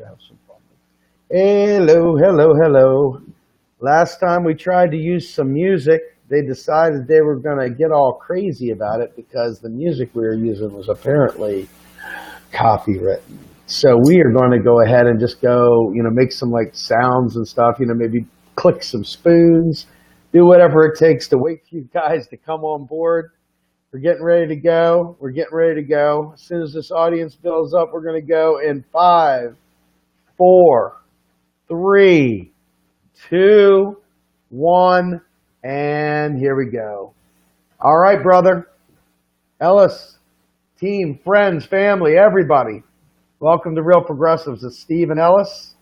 have some fun. Hello, hello, hello. Last time we tried to use some music, they decided they were going to get all crazy about it because the music we were using was apparently copywritten. So we are going to go ahead and just go, make some like sounds and stuff, maybe click some spoons, do whatever it takes to wait for you guys to come on board. We're getting ready to go. We're getting ready to go. As soon as this audience builds up, we're going to go in 5, 4, 3, 2, 1, and here we go. All right, brother. Ellis, team, friends, family, everybody. Welcome to Real Progressives. It's Steve and Ellis.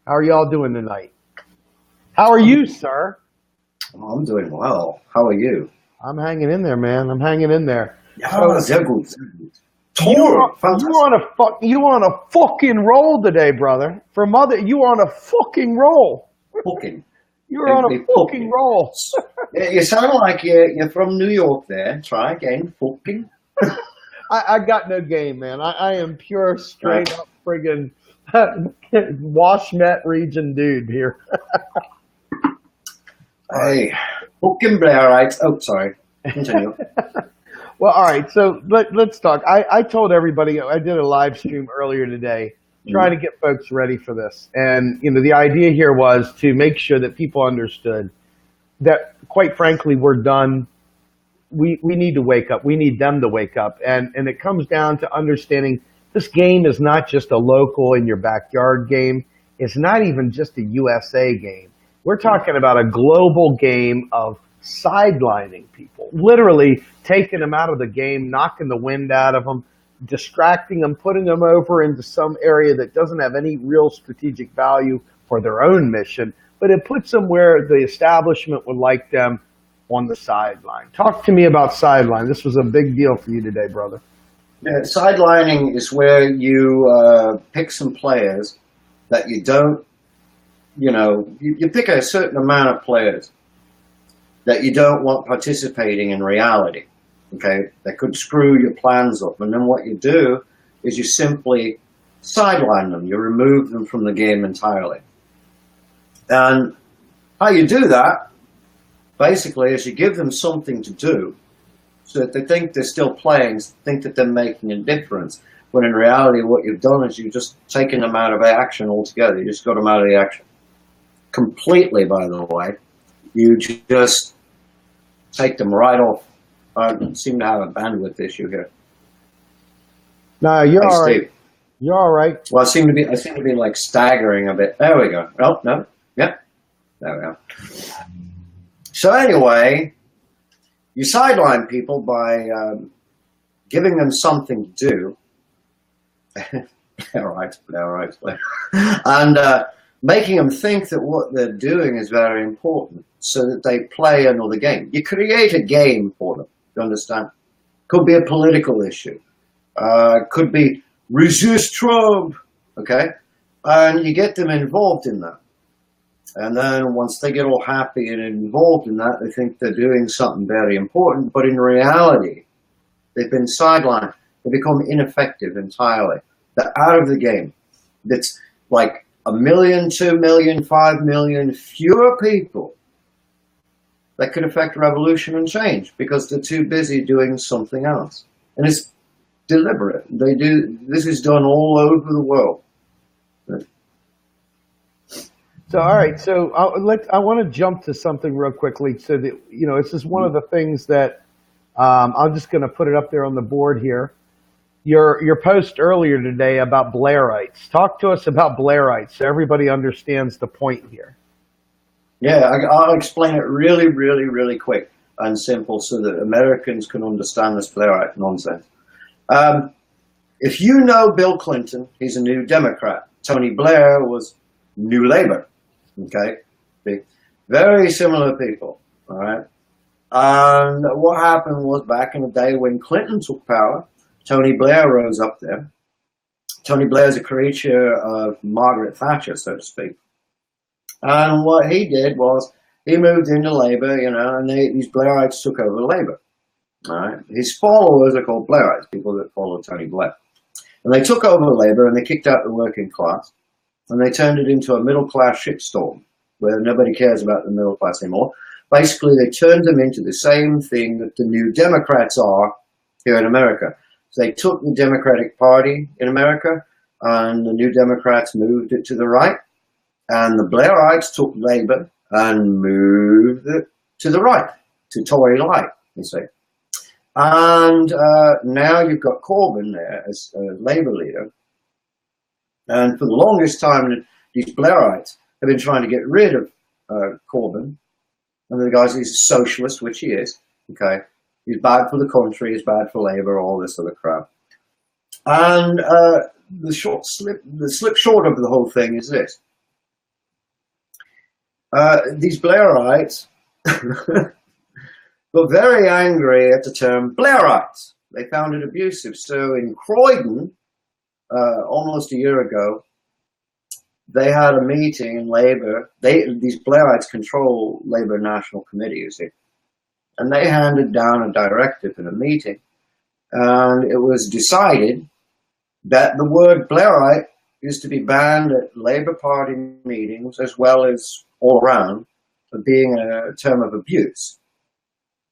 How are y'all doing tonight? How are you, sir? Oh, I'm doing well. How are you? I'm hanging in there, man. I'm hanging in there. Yeah, sehr gut. You on a fucking roll today, brother. You on a fucking roll. Fucking. You're on a fucking roll. You sound like you're from New York there. Try again. Fucking. I got no game, man. I am pure, straight up friggin' Washmet region dude here. Hey, fucking Blairites. Oh, sorry. Continue. Well, all right. So let's talk. I told everybody, I did a live stream earlier today trying to get folks ready for this. And, the idea here was to make sure that people understood that, quite frankly, we're done. We need to wake up. We need them to wake up. And it comes down to understanding this game is not just a local in your backyard game. It's not even just a USA game. We're talking about a global game of sidelining people, literally taking them out of the game, knocking the wind out of them, distracting them, putting them over into some area that doesn't have any real strategic value for their own mission, but it puts them where the establishment would like them on the sideline. Talk to me about sideline. This was a big deal for you today, brother. Yeah, sidelining is where you pick some players that you don't, you pick a certain amount of players that you don't want participating in reality, okay? That could screw your plans up. And then what you do is you simply sideline them. You remove them from the game entirely. And how you do that, basically, is you give them something to do so that they think they're still playing, think that they're making a difference. When in reality, what you've done is you've just taken them out of action altogether. You just got them out of the action. Completely, by the way. You just take them right off. I seem to have a bandwidth issue here. No, you're all right. You're all right. Well, I seem to be like staggering a bit. There we go. Oh, no. Yep. There we go. So anyway, you sideline people by giving them something to do. All right. And making them think that what they're doing is very important so that they play another game. You create a game for them, you understand? Could be a political issue. Could be resist Trump, okay? And you get them involved in that. And then once they get all happy and involved in that, they think they're doing something very important. But in reality, they've been sidelined. They become ineffective entirely. They're out of the game. It's like 1 million, 2 million, 5 million fewer people that could affect revolution and change because they're too busy doing something else. And it's deliberate. This is done all over the world. So, all right. So I want to jump to something real quickly. So that, this is one of the things that I'm just going to put it up there on the board here. Your post earlier today about Blairites. Talk to us about Blairites so everybody understands the point here. Yeah, I'll explain it really, really, really quick and simple so that Americans can understand this Blairite nonsense. If you know Bill Clinton, he's a New Democrat. Tony Blair was New Labor. Okay? Very similar people. All right? And what happened was back in the day when Clinton took power, Tony Blair rose up there. Tony Blair is a creature of Margaret Thatcher, so to speak. And what he did was he moved into Labour, and these Blairites took over Labour. All right? His followers are called Blairites, people that follow Tony Blair. And they took over Labour and they kicked out the working class and they turned it into a middle class shitstorm where nobody cares about the middle class anymore. Basically, they turned them into the same thing that the New Democrats are here in America. So they took the Democratic Party in America and the New Democrats moved it to the right, and the Blairites took Labour and moved it to the right, to Tory light, you see. And now you've got Corbyn there as a Labour leader. And for the longest time, these Blairites have been trying to get rid of Corbyn. And the guy's he's a socialist, which he is. Okay, he's bad for the country, he's bad for Labour, all this other crap. And the slip short of the whole thing is this: these Blairites were very angry at the term Blairites. They found it abusive. So in Croydon, almost a year ago, they had a meeting in Labour. These Blairites control Labour National Committee, you see. And they handed down a directive in a meeting. And it was decided that the word Blairite is to be banned at Labour Party meetings as well as all around for being a term of abuse.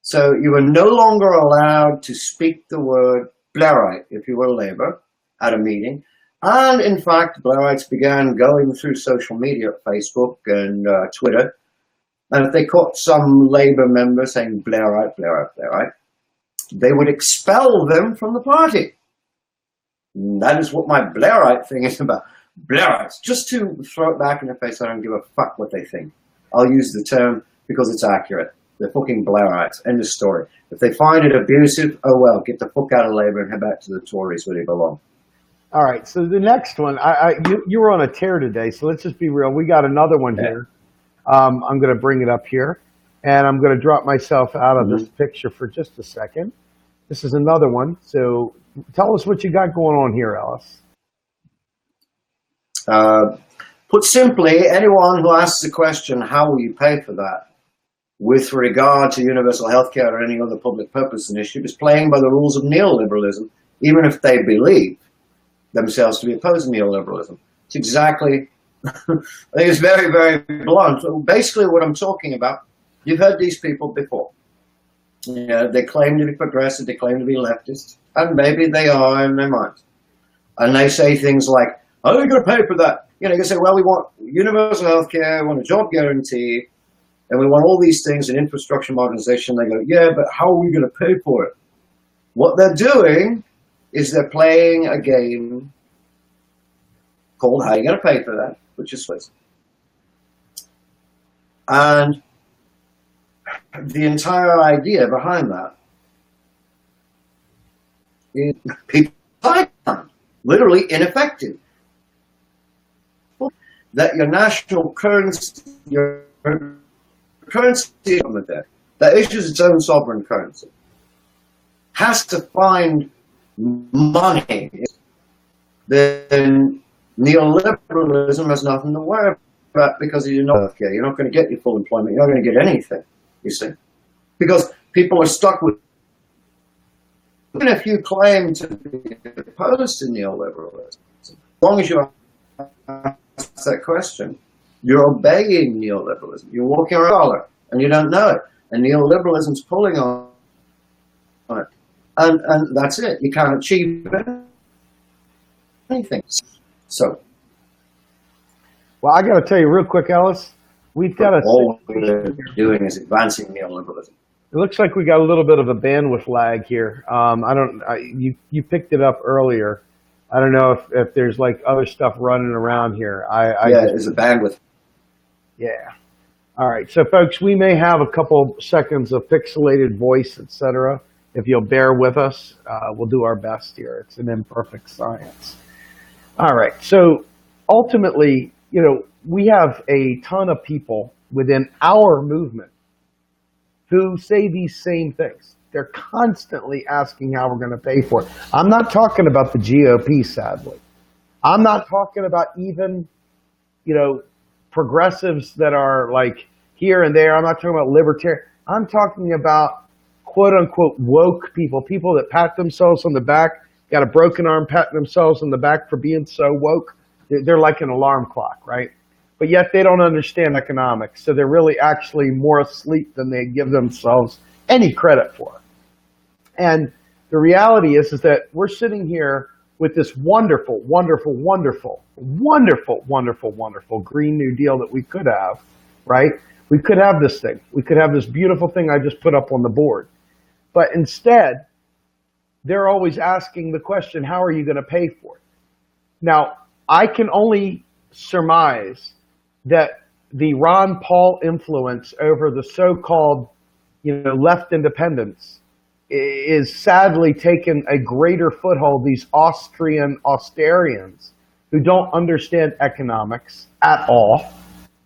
So you were no longer allowed to speak the word Blairite if you were Labour at a meeting. And in fact, Blairites began going through social media, Facebook and Twitter. And if they caught some Labour member saying Blairite, Blairite, Blairite, they would expel them from the party. And that is what my Blairite thing is about. Blairites, just to throw it back in their face, I don't give a fuck what they think. I'll use the term because it's accurate. They're fucking Blairites. End of story. If they find it abusive, oh well, get the fuck out of Labour and head back to the Tories where they belong. All right, so the next one, you were on a tear today, so let's just be real. We got another one here. I'm going to bring it up here, and I'm going to drop myself out of this picture for just a second. This is another one, so tell us what you got going on here, Ellis. Put simply, anyone who asks the question, how will you pay for that, with regard to universal healthcare or any other public purpose initiative, is playing by the rules of neoliberalism, even if they believe themselves to be opposed to neoliberalism. It's exactly, I think it's very, very blunt. So basically what I'm talking about, you've heard these people before. Yeah, they claim to be progressive, they claim to be leftist, and maybe they are in their minds. And they say things like, how are we going to pay for that? You know, they say, well, we want universal health care, we want a job guarantee, and we want all these things in infrastructure modernization. They go, yeah, but how are we going to pay for it? What they're doing is they're playing a game called How You Going to Pay for That, which is Swiss. And the entire idea behind that is people literally ineffective. That your national currency, that issues its own sovereign currency, has to find money, then neoliberalism has nothing to worry about because you're not going to get your full employment. You're not going to get anything, you see, because people are stuck with. Even if you claim to be opposed to neoliberalism, as long as you ask that question, you're obeying neoliberalism. You're walking around a dollar and you don't know it, and neoliberalism's pulling on it. And that's it. You can't achieve anything. So, well, I got to tell you real quick, Ellis, we've got all we're doing is advancing neoliberalism. It looks like we got a little bit of a bandwidth lag here. You picked it up earlier. I don't know if there's like other stuff running around here. There's a bandwidth. Yeah. All right. So, folks, we may have a couple seconds of pixelated voice, etc. If you'll bear with us, we'll do our best here. It's an imperfect science. All right. So ultimately, we have a ton of people within our movement who say these same things. They're constantly asking how we're going to pay for it. I'm not talking about the GOP, sadly. I'm not talking about even, progressives that are like here and there. I'm not talking about libertarian. I'm talking about quote unquote woke people, people that pat themselves on the back got a broken arm patting themselves on the back for being so woke. They're like an alarm clock, right? But yet they don't understand economics, so they're really actually more asleep than they give themselves any credit for. And the reality is that we're sitting here with this wonderful, wonderful, wonderful, wonderful, wonderful, wonderful Green New Deal that we could have, right? We could have this thing. We could have this beautiful thing I just put up on the board. But instead, they're always asking the question, how are you going to pay for it? Now, I can only surmise that the Ron Paul influence over the so-called, left independents is sadly taken a greater foothold. These Austrian Austerians who don't understand economics at all,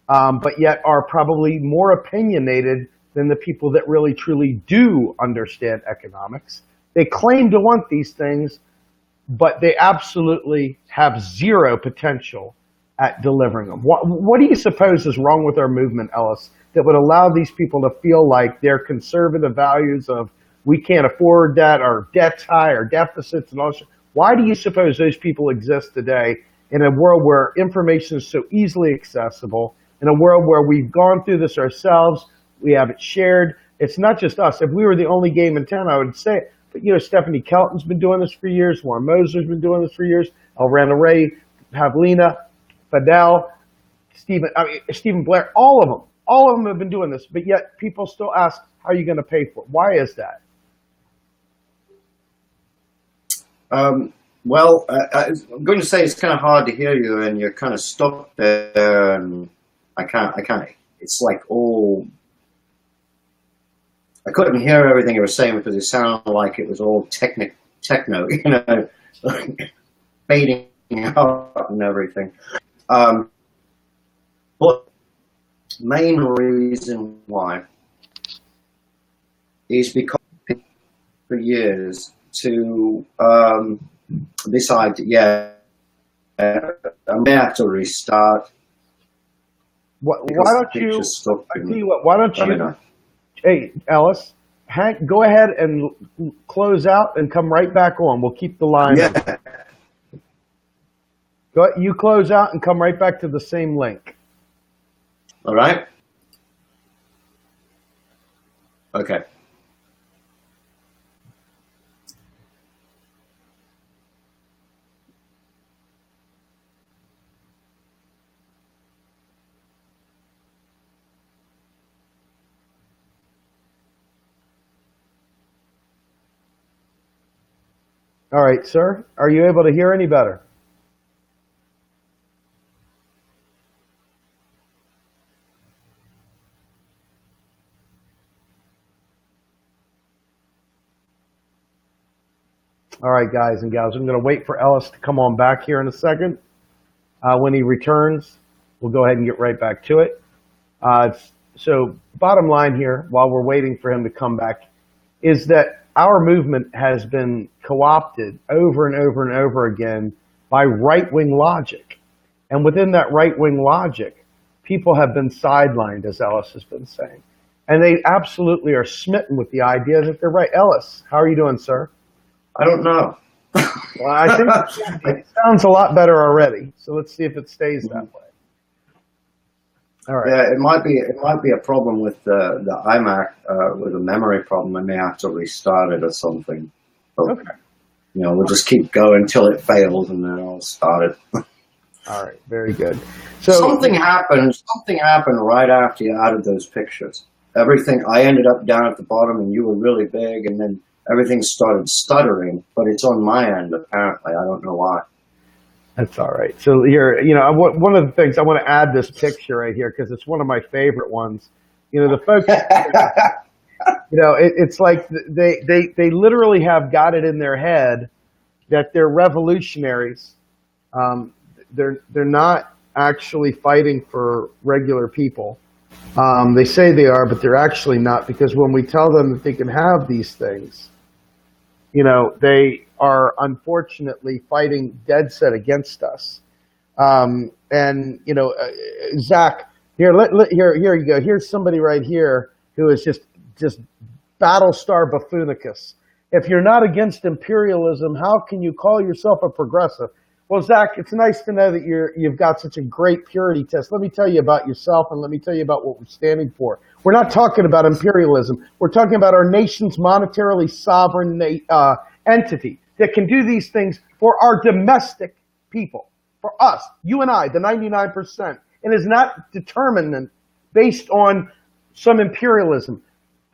but yet are probably more opinionated than the people that really truly do understand economics. They claim to want these things, but they absolutely have zero potential at delivering them. What do you suppose is wrong with our movement, Ellis, that would allow these people to feel like their conservative values of we can't afford that, our debt's high, our deficits, and all that? Why do you suppose those people exist today in a world where information is so easily accessible, in a world where we've gone through this ourselves, we have it shared? It's not just us. If we were the only game in town, I would say it. But, Stephanie Kelton's been doing this for years. Warren Mosler's been doing this for years. Randall Wray, Pavlina, Fidel, Stephen Blair, all of them have been doing this. But yet people still ask, how are you going to pay for it? Why is that? Well, I'm going to say it's kind of hard to hear you, and you're kind of stuck there, and I can't, it's like all, I couldn't hear everything you were saying because it sounded like it was all techno, fading out and everything. But main reason why is because for years to decide, I may have to restart. Why don't you? I tell you what. Why don't you? Hey, Ellis, go ahead and close out and come right back on. We'll keep the line. Yeah. You close out and come right back to the same link. All right. Okay. All right, sir. Are you able to hear any better? All right, guys and gals, I'm going to wait for Ellis to come on back here in a second. When he returns, we'll go ahead and get right back to it. So bottom line here, while we're waiting for him to come back, is that our movement has been co-opted over and over and over again by right-wing logic. And within that right-wing logic, people have been sidelined, as Ellis has been saying. And they absolutely are smitten with the idea that they're right. Ellis, how are you doing, sir? I don't know. Well, I think it sounds a lot better already. So let's see if it stays that way. All right. Yeah, it might be a problem with the iMac, with a memory problem. I may have to restart it or something. But, okay. We'll just keep going until it fails, and then I'll start it. All right, very good. So something happened right after you added those pictures. Everything, I ended up down at the bottom, and you were really big, and then everything started stuttering. But it's on my end, apparently. I don't know why. That's all right. So here, one of the things I want to add this picture right here because it's one of my favorite ones. The folks, it's like they literally have got it in their head that they're revolutionaries. They're not actually fighting for regular people. They say they are, but they're actually not, because when we tell them that they can have these things, they are unfortunately fighting dead set against us. Zach, here you go. Here's somebody right here who is just Battlestar Buffoonicus. If you're not against imperialism, how can you call yourself a progressive? Well, Zach, it's nice to know that you've got such a great purity test. Let me tell you about yourself, and let me tell you about what we're standing for. We're not talking about imperialism. We're talking about our nation's monetarily sovereign entity that can do these things for our domestic people, for us, you and I, the 99%, and is not determined based on some imperialism.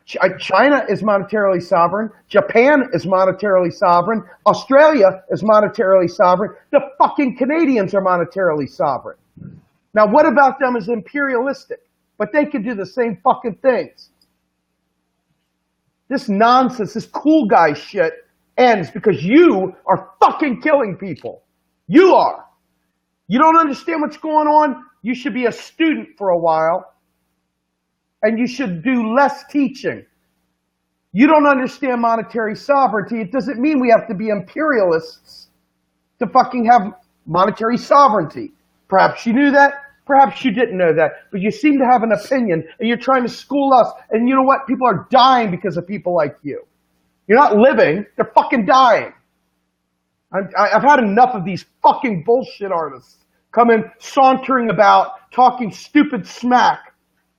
China is monetarily sovereign. Japan is monetarily sovereign. Australia is monetarily sovereign. The fucking Canadians are monetarily sovereign. Now, what about them is imperialistic? But they can do the same fucking things. This nonsense, this cool guy shit ends because you are fucking killing people. You are. You don't understand what's going on? You should be a student for a while. And you should do less teaching. You don't understand monetary sovereignty. It doesn't mean we have to be imperialists to fucking have monetary sovereignty. Perhaps you knew that. Perhaps you didn't know that. But you seem to have an opinion, and you're trying to school us. And you know what? People are dying because of people like you. You're not living. They're fucking dying. I've had enough of these fucking bullshit artists come in sauntering about, talking stupid smack.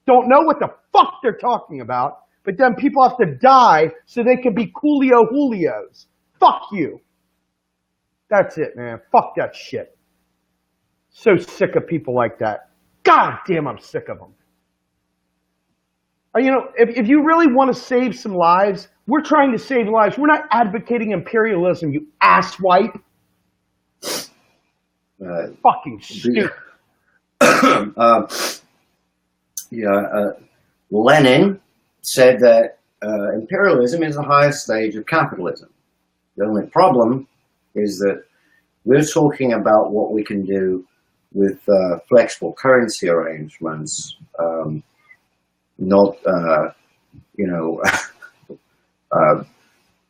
Don't know what the fuck they're talking about, but then people have to die so they can be Coolio Julios. Fuck you. That's it, man. Fuck that shit. So sick of people like that. God damn, I'm sick of them. You know, if you really want to save some lives, we're trying to save lives. We're not advocating imperialism, you asswipe. Fucking stupid. Lenin said that imperialism is the highest stage of capitalism. The only problem is that we're talking about what we can do with flexible currency arrangements, not,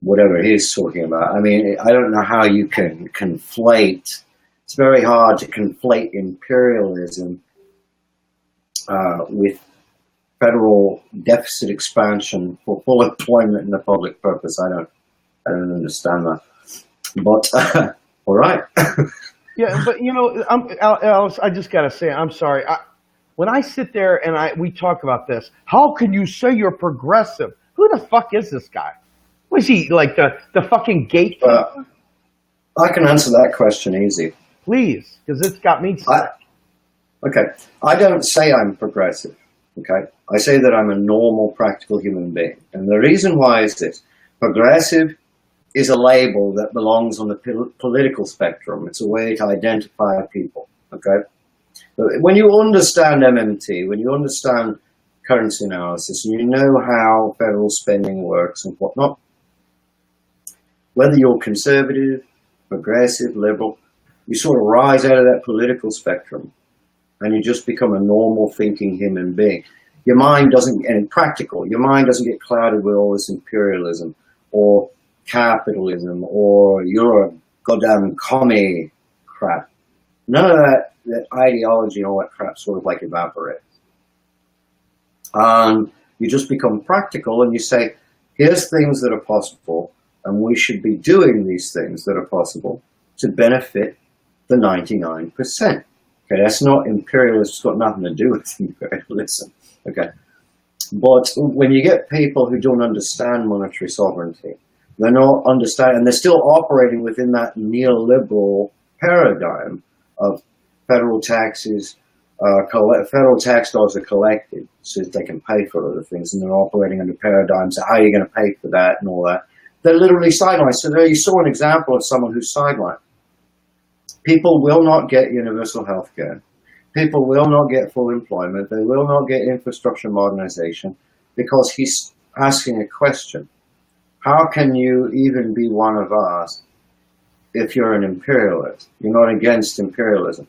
whatever he's talking about. I mean, I don't know how you can conflate. It's very hard to conflate imperialism with federal deficit expansion for full employment in the public purpose. I don't understand that. But all right. Yeah, but you know, Alice, I just gotta say, I'm sorry. When I sit there and we talk about this, how can you say you're progressive? Who the fuck is this guy? Was he like the fucking gatekeeper? I can answer that question easy. Please, because it's got me sick. Okay, I don't say I'm progressive, okay? I say that I'm a normal, practical human being. And the reason why is this. Progressive is a label that belongs on the political spectrum. It's a way to identify people, okay? But when you understand MMT, when you understand currency analysis, and you know how federal spending works and whatnot, whether you're conservative, progressive, liberal, you sort of rise out of that political spectrum and you just become a normal thinking human being. Your mind doesn't, and practical, your mind doesn't get clouded with all this imperialism or capitalism or you're a goddamn commie crap. None of that ideology and all that crap sort of like evaporates. You just become practical and you say, here's things that are possible and we should be doing these things that are possible to benefit the 99%. Okay, that's not imperialism. It's got nothing to do with imperialism. Okay, but when you get people who don't understand monetary sovereignty, they're not understanding, and they're still operating within that neoliberal paradigm of federal taxes. Federal tax dollars are collected so that they can pay for other things, and they're operating under paradigms of how are you going to pay for that and all that. They're literally sidelined. So there you saw an example of someone who's sidelined. People will not get universal health care. People will not get full employment. They will not get infrastructure modernization because he's asking a question. How can you even be one of us if you're an imperialist? You're not against imperialism.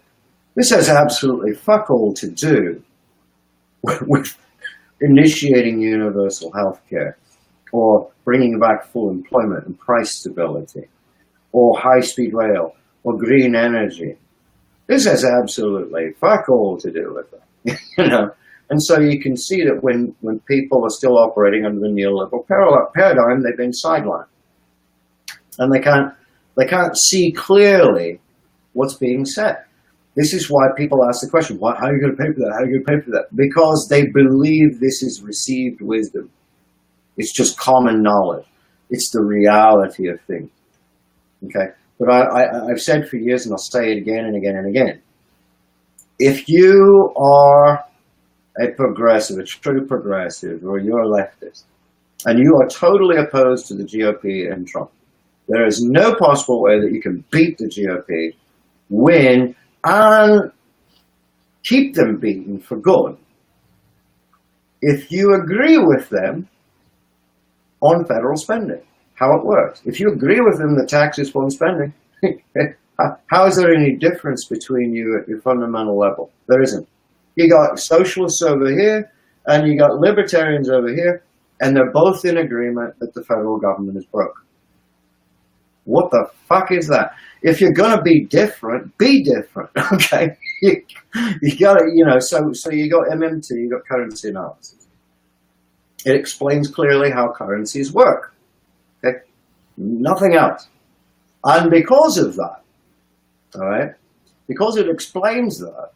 This has absolutely fuck all to do with initiating universal health care or bringing back full employment and price stability or high-speed rail or green energy. This has absolutely fuck all to do with it, you know. And so you can see that when people are still operating under the neoliberal paradigm, they've been sidelined. and they can't see clearly what's being said. This is why people ask the question, how are you going to pay for that? How are you going to pay for that? Because they believe this is received wisdom. It's just common knowledge. It's the reality of things. Okay? But I've said for years, and I'll say it again and again and again, if you are a progressive, a true progressive, or you're a leftist, and you are totally opposed to the GOP and Trump, there is no possible way that you can beat the GOP, win, and keep them beaten for good if you agree with them on federal spending, how it works. If you agree with them that taxes fund spending, how is there any difference between you at your fundamental level? There isn't. You got socialists over here, and you got libertarians over here, and they're both in agreement that the federal government is broke. What the fuck is that? If you're going to be different, okay? You got to, so you got MMT, you got currency analysis. It explains clearly how currencies work, okay? Nothing else. And because of that, all right, because it explains that,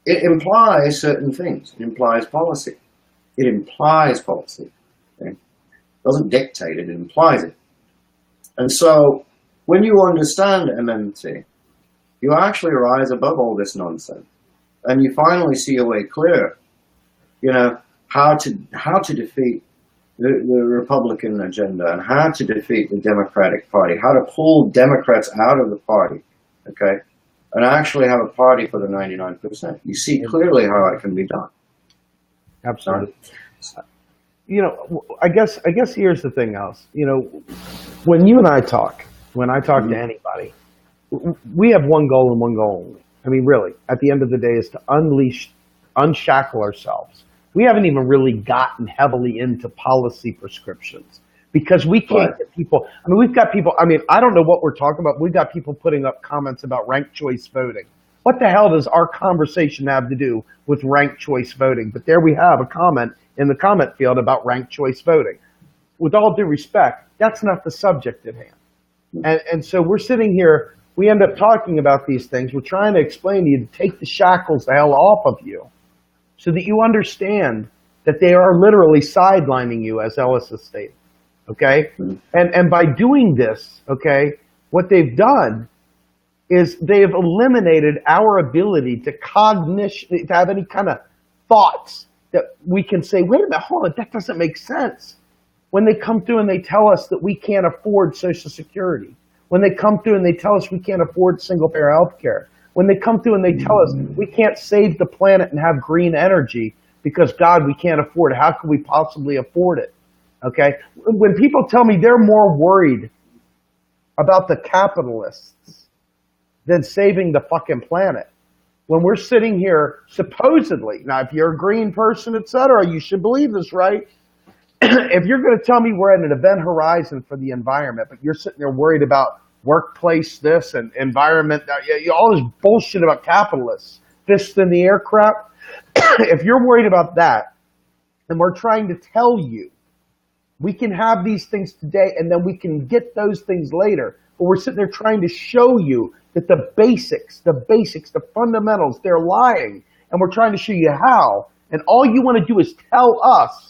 it implies certain things. It implies policy. It implies policy. Okay? It doesn't dictate it, it implies it. And so, when you understand MMT, you actually rise above all this nonsense, and you finally see a way clear, how to defeat the Republican agenda and how to defeat the Democratic Party, how to pull Democrats out of the party, okay, and actually have a party for the 99%. You see clearly how it can be done. Absolutely. I guess here's the thing, Alice. When you and I talk, to anybody, we have one goal and one goal only. I mean, really, at the end of the day, is to unshackle ourselves. We haven't even really gotten heavily into policy prescriptions because we can't get people. I mean, we've got people. I mean, I don't know what we're talking about. We've got people putting up comments about ranked choice voting. What the hell does our conversation have to do with ranked choice voting? But there we have a comment in the comment field about ranked choice voting. With all due respect, that's not the subject at hand. And so we're sitting here, we end up talking about these things. We're trying to explain to you to take the shackles the hell off of you so that you understand that they are literally sidelining you, as Ellis has stated, okay? And by doing this, okay, what they've done is they have eliminated our ability to to have any kind of thoughts that we can say, wait a minute, hold on, that doesn't make sense. When they come through and they tell us that we can't afford Social Security, when they come through and they tell us we can't afford single-payer health care, when they come through and they tell us we can't save the planet and have green energy because, God, we can't afford it. How can we possibly afford it? Okay? When people tell me they're more worried about the capitalists than saving the fucking planet, when we're sitting here supposedly, now if you're a green person, etc., you should believe this, right? If you're going to tell me we're at an event horizon for the environment, but you're sitting there worried about workplace this and environment, all this bullshit about capitalists, fist in the air crap, if you're worried about that, and we're trying to tell you we can have these things today and then we can get those things later, but we're sitting there trying to show you that the basics, the fundamentals, they're lying, and we're trying to show you how, and all you want to do is tell us,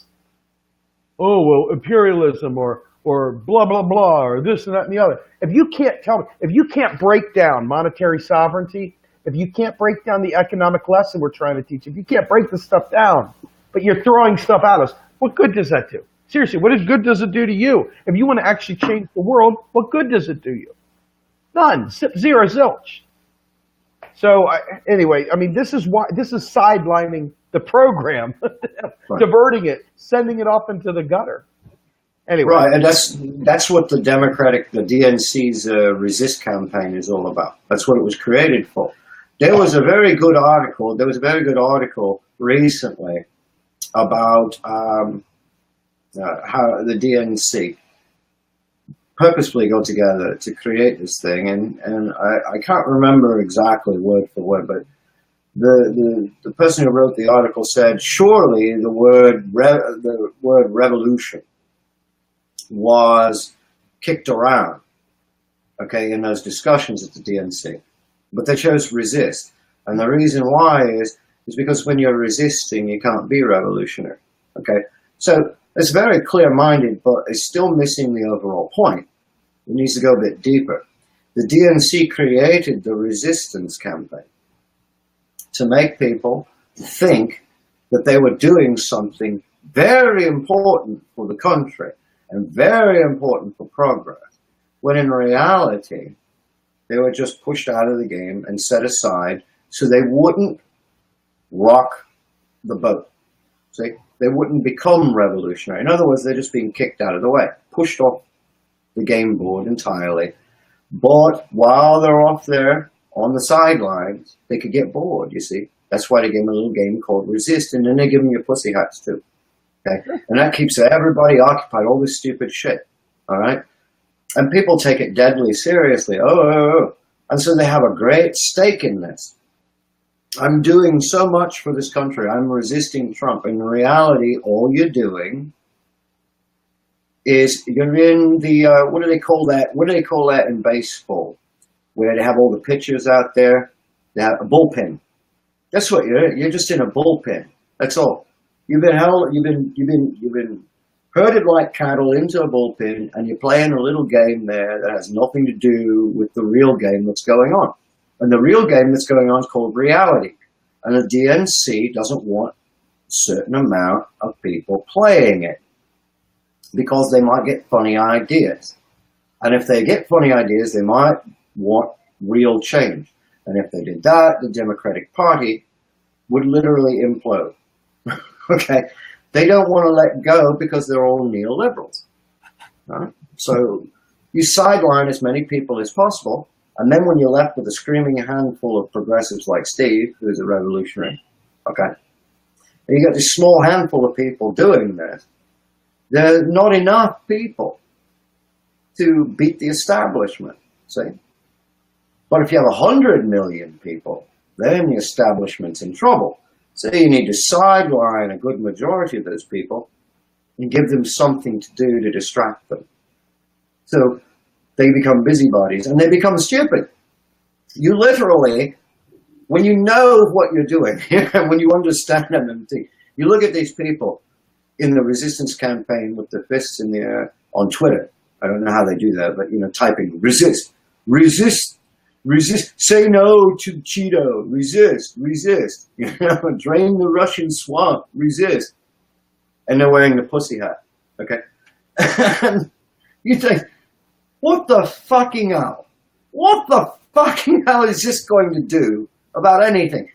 oh, well, imperialism or blah, blah, blah, or this and that and the other. If you can't tell me, if you can't break down monetary sovereignty, if you can't break down the economic lesson we're trying to teach, if you can't break this stuff down, but you're throwing stuff at us, what good does that do? Seriously, what good does it do to you? If you want to actually change the world, what good does it do you? None. Zero zilch. So anyway, I mean, this is sidelining the program, diverting it, sending it off into the gutter. Anyway, right, and that's what the DNC's resist campaign is all about. That's what it was created for. There was a very good article. Recently about how the DNC purposefully got together to create this thing, and I can't remember exactly word for word, but the person who wrote the article said surely the word revolution was kicked around okay, in those discussions at the DNC. But they chose resist. And the reason why is because when you're resisting, you can't be revolutionary. Okay? So it's very clear-minded, but it's still missing the overall point. It needs to go a bit deeper. The DNC created the resistance campaign to make people think that they were doing something very important for the country and very important for progress, when in reality, they were just pushed out of the game and set aside so they wouldn't rock the boat. See, they wouldn't become revolutionary. In other words, they're just being kicked out of the way, pushed off the game board entirely. But while they're off there on the sidelines, they could get bored, you see. That's why they give them a little game called Resist, and then they give them your pussy hats too. Okay? And that keeps everybody occupied, all this stupid shit. All right? And people take it deadly seriously. Oh. And so they have a great stake in this. I'm doing so much for this country. I'm resisting Trump. In reality, all you're doing is you're in the, what do they call that? What do they call that in baseball? Where they have all the pitchers out there. They have a bullpen. That's what you're just in a bullpen. That's all. You've been herded like cattle into a bullpen, and you're playing a little game there that has nothing to do with the real game that's going on. And the real game that's going on is called reality. And the DNC doesn't want a certain amount of people playing it because they might get funny ideas. And if they get funny ideas, they might want real change. And if they did that, the Democratic Party would literally implode. Okay? They don't want to let go because they're all neoliberals. Right? So you sideline as many people as possible, and then when you're left with a screaming handful of progressives like Steve, who's a revolutionary, okay, and you got this small handful of people doing this, there's not enough people to beat the establishment, see? But if you have 100 million people, then the establishment's in trouble. So you need to sideline a good majority of those people and give them something to do to distract them. So they become busybodies and they become stupid. You literally, when you know what you're doing, when you understand them, you look at these people in the resistance campaign with their fists in the air on Twitter. I don't know how they do that, but, typing resist, resist. Resist, say no to Cheeto, resist, drain the Russian swamp, resist. And they're wearing the pussy hat, okay? And you think, what the fucking hell? What the fucking hell is this going to do about anything?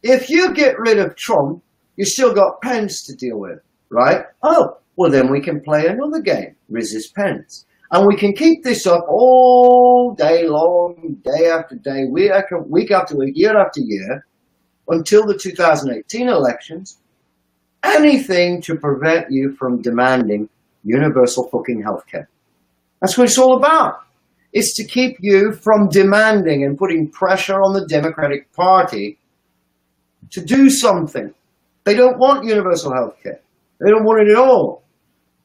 If you get rid of Trump, you still got Pence to deal with, right? Oh, well then we can play another game, resist Pence. And we can keep this up all day long, day after day, week after week, year after year, until the 2018 elections. Anything to prevent you from demanding universal fucking healthcare. That's what it's all about. It's to keep you from demanding and putting pressure on the Democratic Party to do something. They don't want universal healthcare. They don't want it at all.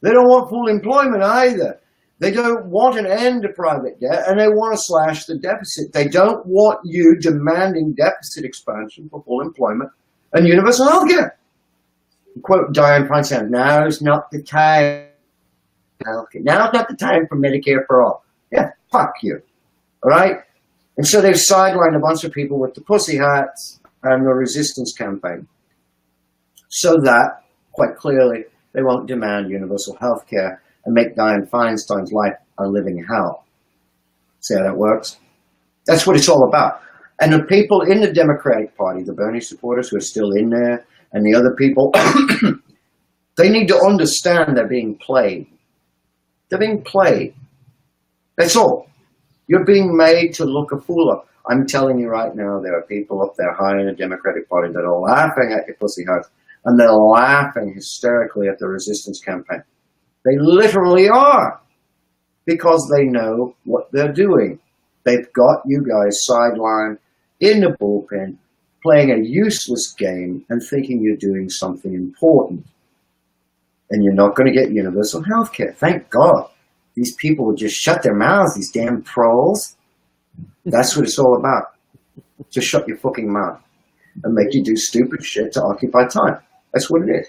They don't want full employment either. They don't want an end to private debt, and they want to slash the deficit. They don't want you demanding deficit expansion for full employment and universal health care. Quote Dianne Feinstein, now's not the time for healthcare. Now's not the time for Medicare for all. Yeah, fuck you. All right? And so they've sidelined a bunch of people with the pussy hats and the resistance campaign so that, quite clearly, they won't demand universal health care and make Dianne Feinstein's life a living hell. See how that works? That's what it's all about. And the people in the Democratic Party, the Bernie supporters who are still in there, and the other people, they need to understand they're being played. They're being played. That's all. You're being made to look a fool. I'm telling you right now, there are people up there high in the Democratic Party that are laughing at your pussy hats, and they're laughing hysterically at the resistance campaign. They literally are, because they know what they're doing. They've got you guys sidelined in the bullpen, playing a useless game and thinking you're doing something important. And you're not going to get universal health care. Thank God. these people would just shut their mouths, these damn trolls. That's what it's all about. Just shut your fucking mouth and make you do stupid shit to occupy time. That's what it is.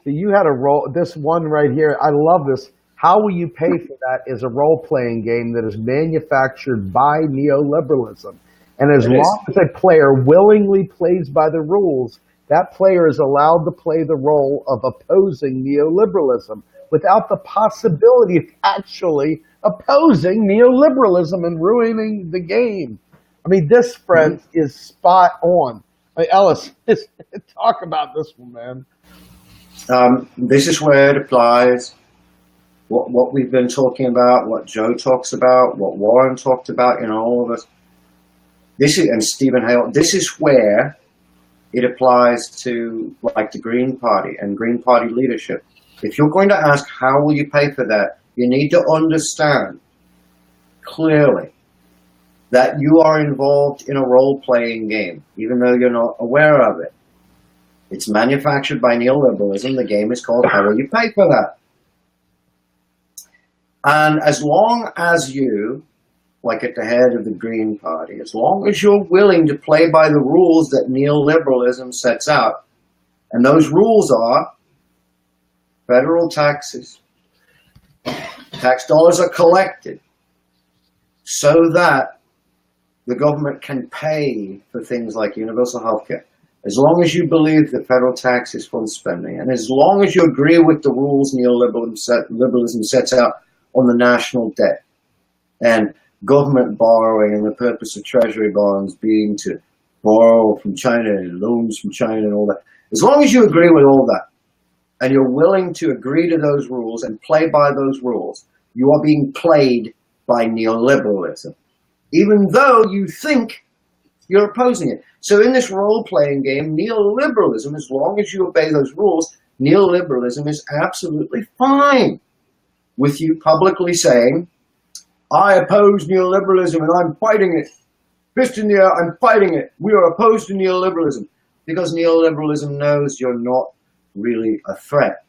So you had a role, this one right here, I love this. How Will You Pay for That is a role-playing game that is manufactured by neoliberalism. And as long as a player willingly plays by the rules, that player is allowed to play the role of opposing neoliberalism without the possibility of actually opposing neoliberalism and ruining the game. I mean, this, friends, is spot on. I mean, Ellis, talk about this one, man. This is where it applies. What we've been talking about, what Joe talks about, what Warren talked about, all of us. This is, and Stephen Hale, this is where it applies to like the Green Party and Green Party leadership. If you're going to ask, how will you pay for that? You need to understand clearly that you are involved in a role-playing game, even though you're not aware of it. It's manufactured by neoliberalism. The game is called How Will You Pay for That? And as long as you, like at the head of the Green Party, as long as you're willing to play by the rules that neoliberalism sets out, and those rules are federal taxes, tax dollars are collected so that the government can pay for things like universal health care. As long as you believe that federal tax is fund spending, and as long as you agree with the rules neoliberalism sets out on the national debt and government borrowing and the purpose of treasury bonds being to borrow from China and loans from China and all that, as long as you agree with all that and you're willing to agree to those rules and play by those rules, you are being played by neoliberalism, even though you think you're opposing it. So in this role-playing game, neoliberalism, as long as you obey those rules, neoliberalism is absolutely fine with you publicly saying, I oppose neoliberalism and I'm fighting it. Fist in the air, I'm fighting it. We are opposed to neoliberalism. Because neoliberalism knows you're not really a threat.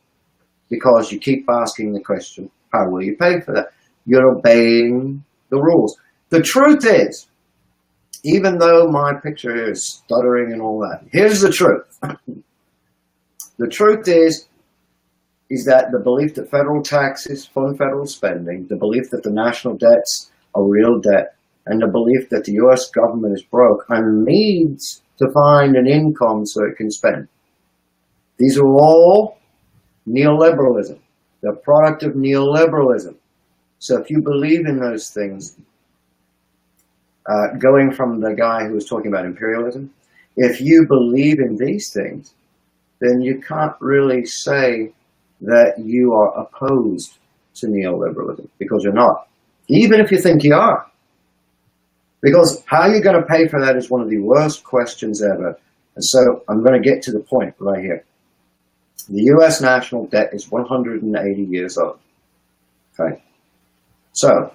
Because you keep asking the question, how will you pay for that? You're obeying the rules. The truth is, even though my picture here is stuttering and all that, here's the truth. The truth is that the belief that federal taxes fund federal spending, the belief that the national debt's a real debt, and the belief that the US government is broke and needs to find an income so it can spend. These are all neoliberalism. They're a product of neoliberalism. So if you believe in those things, going from the guy who was talking about imperialism, if you believe in these things, then you can't really say that you are opposed to neoliberalism, because you're not, even if you think you are. Because how you're going to pay for that is one of the worst questions ever. And so I'm going to get to the point right here. The US national debt is 180 years old. Okay. So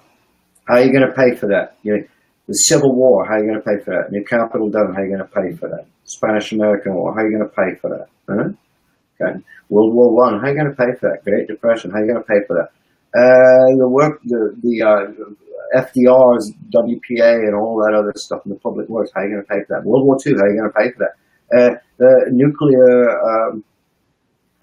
how are you going to pay for that? The Civil War, how are you going to pay for that? New Capital Dome, how are you going to pay for that? Spanish-American War, how are you going to pay for that? Huh? Okay. World War I, how are you going to pay for that? Great Depression, how are you going to pay for that? The FDR's WPA and all that other stuff in the public works, how are you going to pay for that? World War II, how are you going to pay for that? The nuclear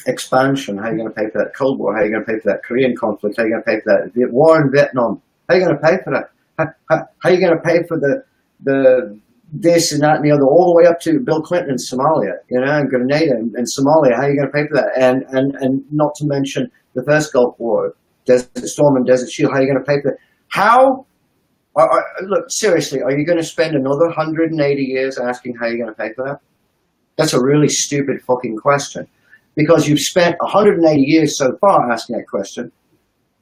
expansion, how are you going to pay for that? Cold War, how are you going to pay for that? Korean conflict, how are you going to pay for that? The war in Vietnam, how are you going to pay for that? How are you going to pay for the this and that and the other, all the way up to Bill Clinton in Somalia, and Grenada and Somalia? How are you going to pay for that? And not to mention the first Gulf War, Desert Storm and Desert Shield. How are you going to pay for that? Look, seriously, are you going to spend another 180 years asking how you're going to pay for that? That's a really stupid fucking question, because you've spent 180 years so far asking that question,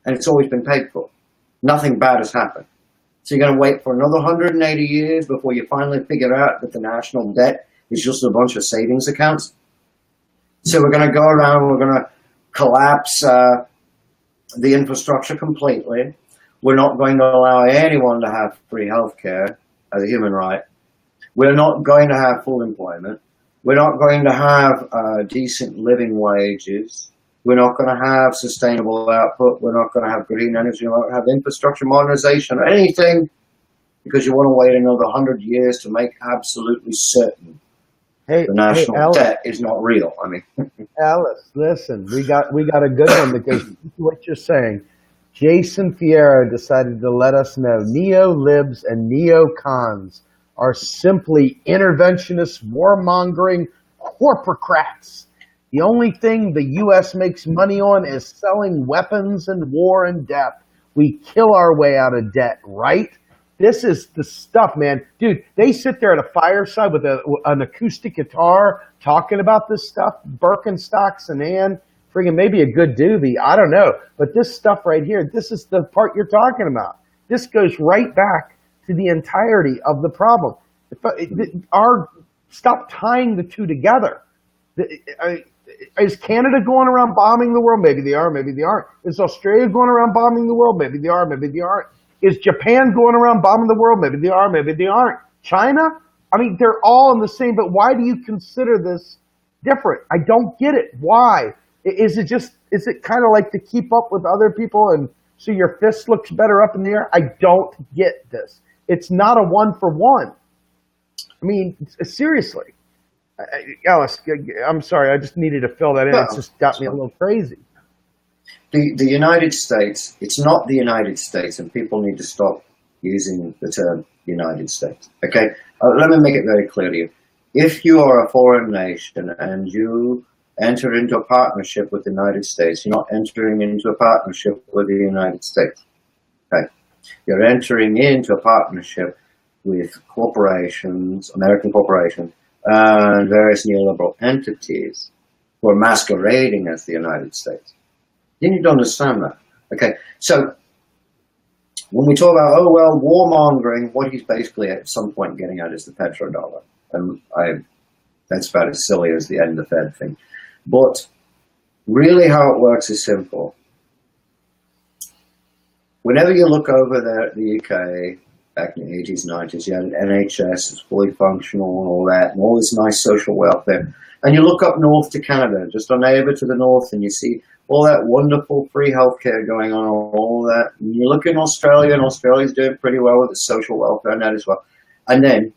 and it's always been paid for. Nothing bad has happened. So you're going to wait for another 180 years before you finally figure out that the national debt is just a bunch of savings accounts? So we're going to go around, we're going to collapse the infrastructure completely. We're not going to allow anyone to have free health care as a human right. We're not going to have full employment. We're not going to have decent living wages. We're not going to have sustainable output. We're not going to have green energy. We won't have infrastructure modernization or anything, because you want to wait another 100 years to make absolutely certain the national debt is not real. I mean, Ellis, listen, we got a good one, because what you're saying. Jason Fierro decided to let us know neo-libs and neocons are simply interventionist, warmongering corporocrats. The only thing the U.S. makes money on is selling weapons and war and death. We kill our way out of debt, right? This is the stuff, man. Dude, they sit there at a fireside with an acoustic guitar talking about this stuff, Birkenstocks and friggin' maybe a good doobie, I don't know. But this stuff right here, this is the part you're talking about. This goes right back to the entirety of the problem. Stop tying the two together. Is Canada going around bombing the world? Maybe they are, maybe they aren't. Is Australia going around bombing the world? Maybe they are, maybe they aren't. Is Japan going around bombing the world? Maybe they are, maybe they aren't. China? I mean, they're all in the same, but why do you consider this different? I don't get it. Why? Is it kind of like to keep up with other people and so your fist looks better up in the air? I don't get this. It's not a one for one. I mean, seriously. Ellis, I'm sorry, I just needed to fill that in. It's just got me a little crazy. The United States, it's not the United States, and people need to stop using the term United States. Okay? Let me make it very clear to you. If you are a foreign nation and you enter into a partnership with the United States, you're not entering into a partnership with the United States. Okay? You're entering into a partnership with corporations, American corporations, and various neoliberal entities who are masquerading as the United States. You need to understand that. Okay, so when we talk about, oh, well, warmongering, what he's basically at some point getting at is the petrodollar. And that's about as silly as the end of the Fed thing. But really how it works is simple. Whenever you look over there at the UK, back in the 80s, 90s, you had an NHS, it's fully functional and all that, and all this nice social welfare. And you look up north to Canada, just our neighbour to the north, and you see all that wonderful free healthcare going on, all that. And you look in Australia, and Australia's doing pretty well with the social welfare net as well. And then,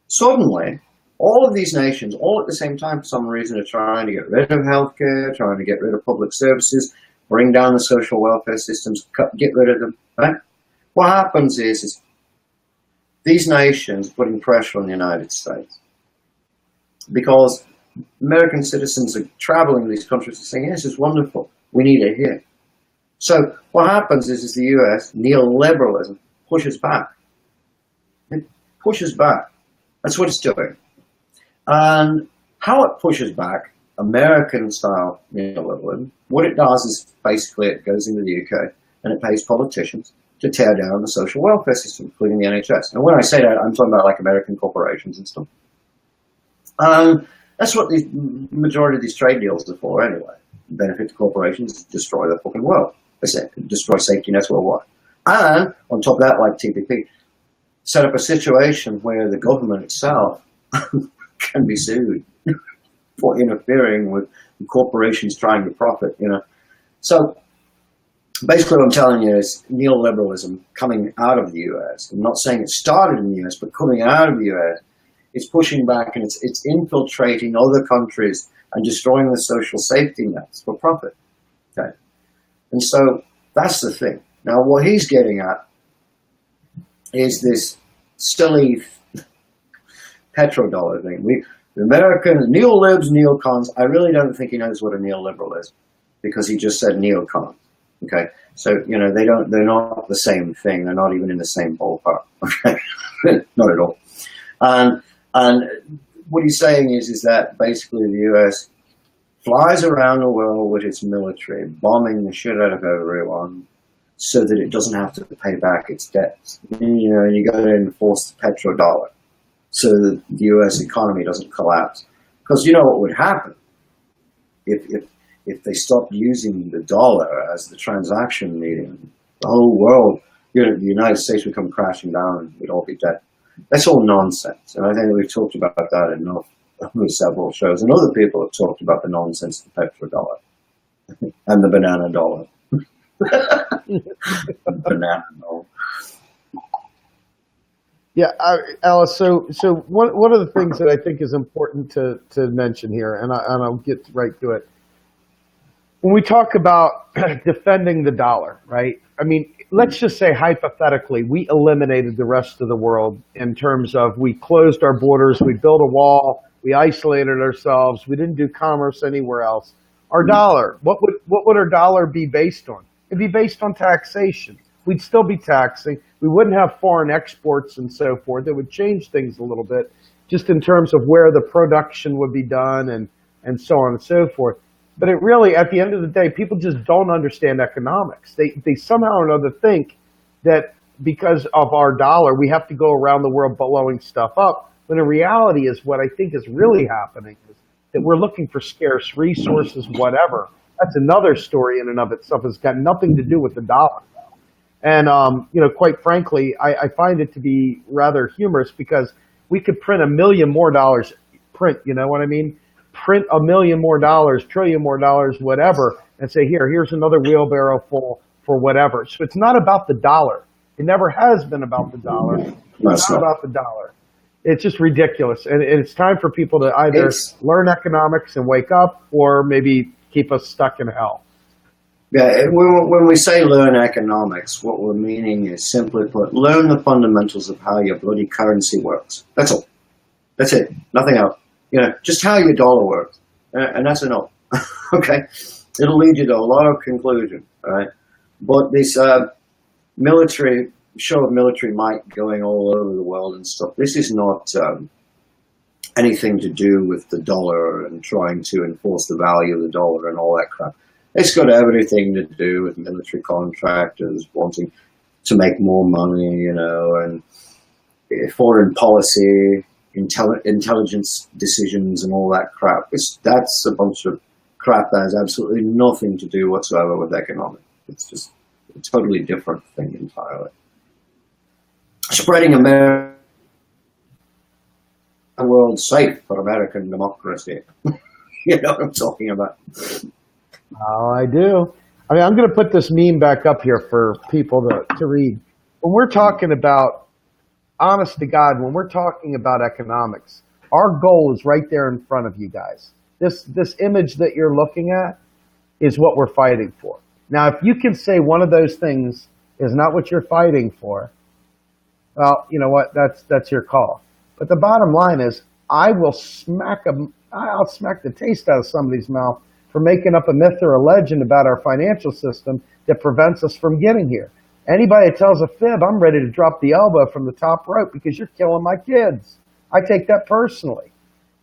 suddenly, all of these nations, all at the same time, for some reason, are trying to get rid of healthcare, trying to get rid of public services, bring down the social welfare systems, get rid of them, right? What happens is these nations putting pressure on the United States because American citizens are traveling to these countries and saying, yes, it's wonderful, we need it here. So what happens is the US, neoliberalism, pushes back. It pushes back. That's what it's doing. And how it pushes back, American-style neoliberalism, what it does is basically it goes into the UK and it pays politicians to tear down the social welfare system, including the NHS. And when I say that, I'm talking about like American corporations and stuff. That's what the majority of these trade deals are for anyway. Benefit to corporations, destroy the fucking world. Destroy safety nets worldwide. And on top of that, like TPP, set up a situation where the government itself can be sued for interfering with corporations trying to profit, you know. So basically what I'm telling you is neoliberalism coming out of the US. I'm not saying it started in the US, but coming out of the US, it's pushing back and it's infiltrating other countries and destroying the social safety nets for profit. Okay. And so that's the thing. Now what he's getting at is this silly petrodollar thing. The Americans, neolibs, neocons, I really don't think he knows what a neoliberal is because he just said neocon. Okay, so you know they're not the same thing. They're not even in the same ballpark. Okay, not at all. And what he's saying is that basically the U.S. flies around the world with its military, bombing the shit out of everyone, so that it doesn't have to pay back its debts. You know, you got to enforce the petrodollar, so that the U.S. economy doesn't collapse. Because you know what would happen if they stopped using the dollar as the transaction medium, the whole world, you know, the United States would come crashing down and we'd all be dead. That's all nonsense. And I think we've talked about that enough with several shows. And other people have talked about the nonsense of the petrodollar. And the banana dollar. Banana dollar. Yeah, Alice. So one of the things that I think is important to mention here, and I'll get right to it. When we talk about defending the dollar, right? I mean, let's just say hypothetically, we eliminated the rest of the world in terms of we closed our borders, we built a wall, we isolated ourselves, we didn't do commerce anywhere else. Our dollar, what would our dollar be based on? It'd be based on taxation. We'd still be taxing. We wouldn't have foreign exports and so forth. It would change things a little bit, just in terms of where the production would be done and so on and so forth. But it really, at the end of the day, people just don't understand economics. They somehow or another think that because of our dollar, we have to go around the world blowing stuff up. When in reality is what I think is really happening is that we're looking for scarce resources, whatever. That's another story in and of itself. It's got nothing to do with the dollar. And, quite frankly, I find it to be rather humorous because we could print $1 million more dollars, you know what I mean? Print $1 million more dollars, $1 trillion more dollars, whatever, and say, here's another wheelbarrow full for whatever. So it's not about the dollar. It never has been about the dollar. It's not about the dollar. It's just ridiculous. And it's time for people to either learn economics and wake up or maybe keep us stuck in hell. Yeah, when we say learn economics, what we're meaning is, simply put, learn the fundamentals of how your bloody currency works. That's all. That's it. Nothing else. Just how your dollar works. And that's enough. Okay? It'll lead you to a lot of conclusion, all right? But this show of military might going all over the world and stuff, this is not anything to do with the dollar and trying to enforce the value of the dollar and all that crap. It's got everything to do with military contractors wanting to make more money, and foreign policy, intelligence decisions and all that crap. That's a bunch of crap that has absolutely nothing to do whatsoever with economics. It's just a totally different thing entirely. Spreading the world safe for American democracy. You know what I'm talking about. Oh, I do. I mean, I'm going to put this meme back up here for people to read. When we're talking about, honest to God, when we're talking about economics, our goal is right there in front of you guys. This image that you're looking at is what we're fighting for. Now, if you can say one of those things is not what you're fighting for, well, you know what? That's your call. But the bottom line is, I'll smack the taste out of somebody's mouth for making up a myth or a legend about our financial system that prevents us from getting here. Anybody that tells a fib, I'm ready to drop the elbow from the top rope because you're killing my kids. I take that personally.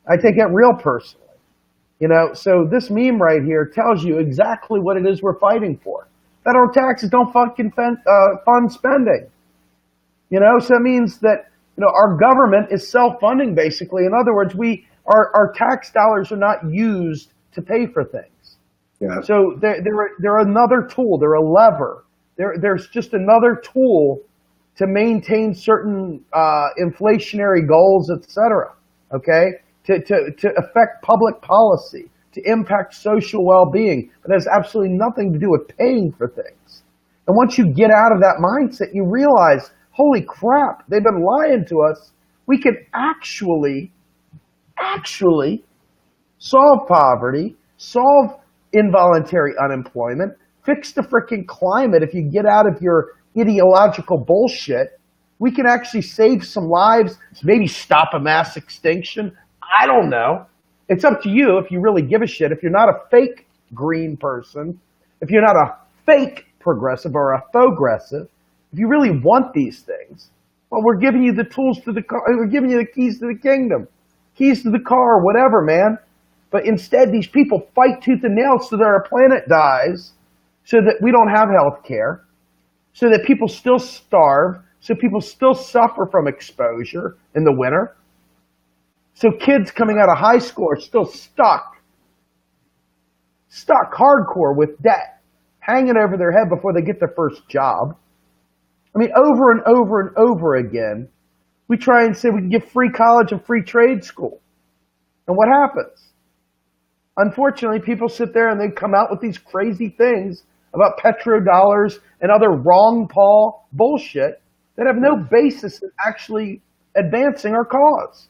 I take that real personally. So this meme right here tells you exactly what it is we're fighting for. Federal taxes don't fucking fund spending. So that means that our government is self-funding basically. In other words, our tax dollars are not used to pay for things. Yeah. So they're another tool. They're a lever. There's just another tool to maintain certain inflationary goals, etc. Okay, to affect public policy, to impact social well-being, but it has absolutely nothing to do with paying for things. And once you get out of that mindset, you realize, holy crap, they've been lying to us. We can actually solve poverty, solve involuntary unemployment, fix the freaking climate. If you get out of your ideological bullshit, we can actually save some lives, maybe stop a mass extinction. I don't know. It's up to you if you really give a shit. If you're not a fake green person, if you're not a fake progressive or a faux-gressive, if you really want these things, well, we're giving you the tools to the car. We're giving you the keys to the kingdom, keys to the car, whatever, man. But instead, these people fight tooth and nail so that our planet dies, so that we don't have health care, so that people still starve, so people still suffer from exposure in the winter. So kids coming out of high school are still stuck hardcore with debt, hanging over their head before they get their first job. I mean, over and over and over again, we try and say we can give free college and free trade school. And what happens? Unfortunately, people sit there and they come out with these crazy things about petrodollars and other wrong Paul bullshit that have no basis in actually advancing our cause.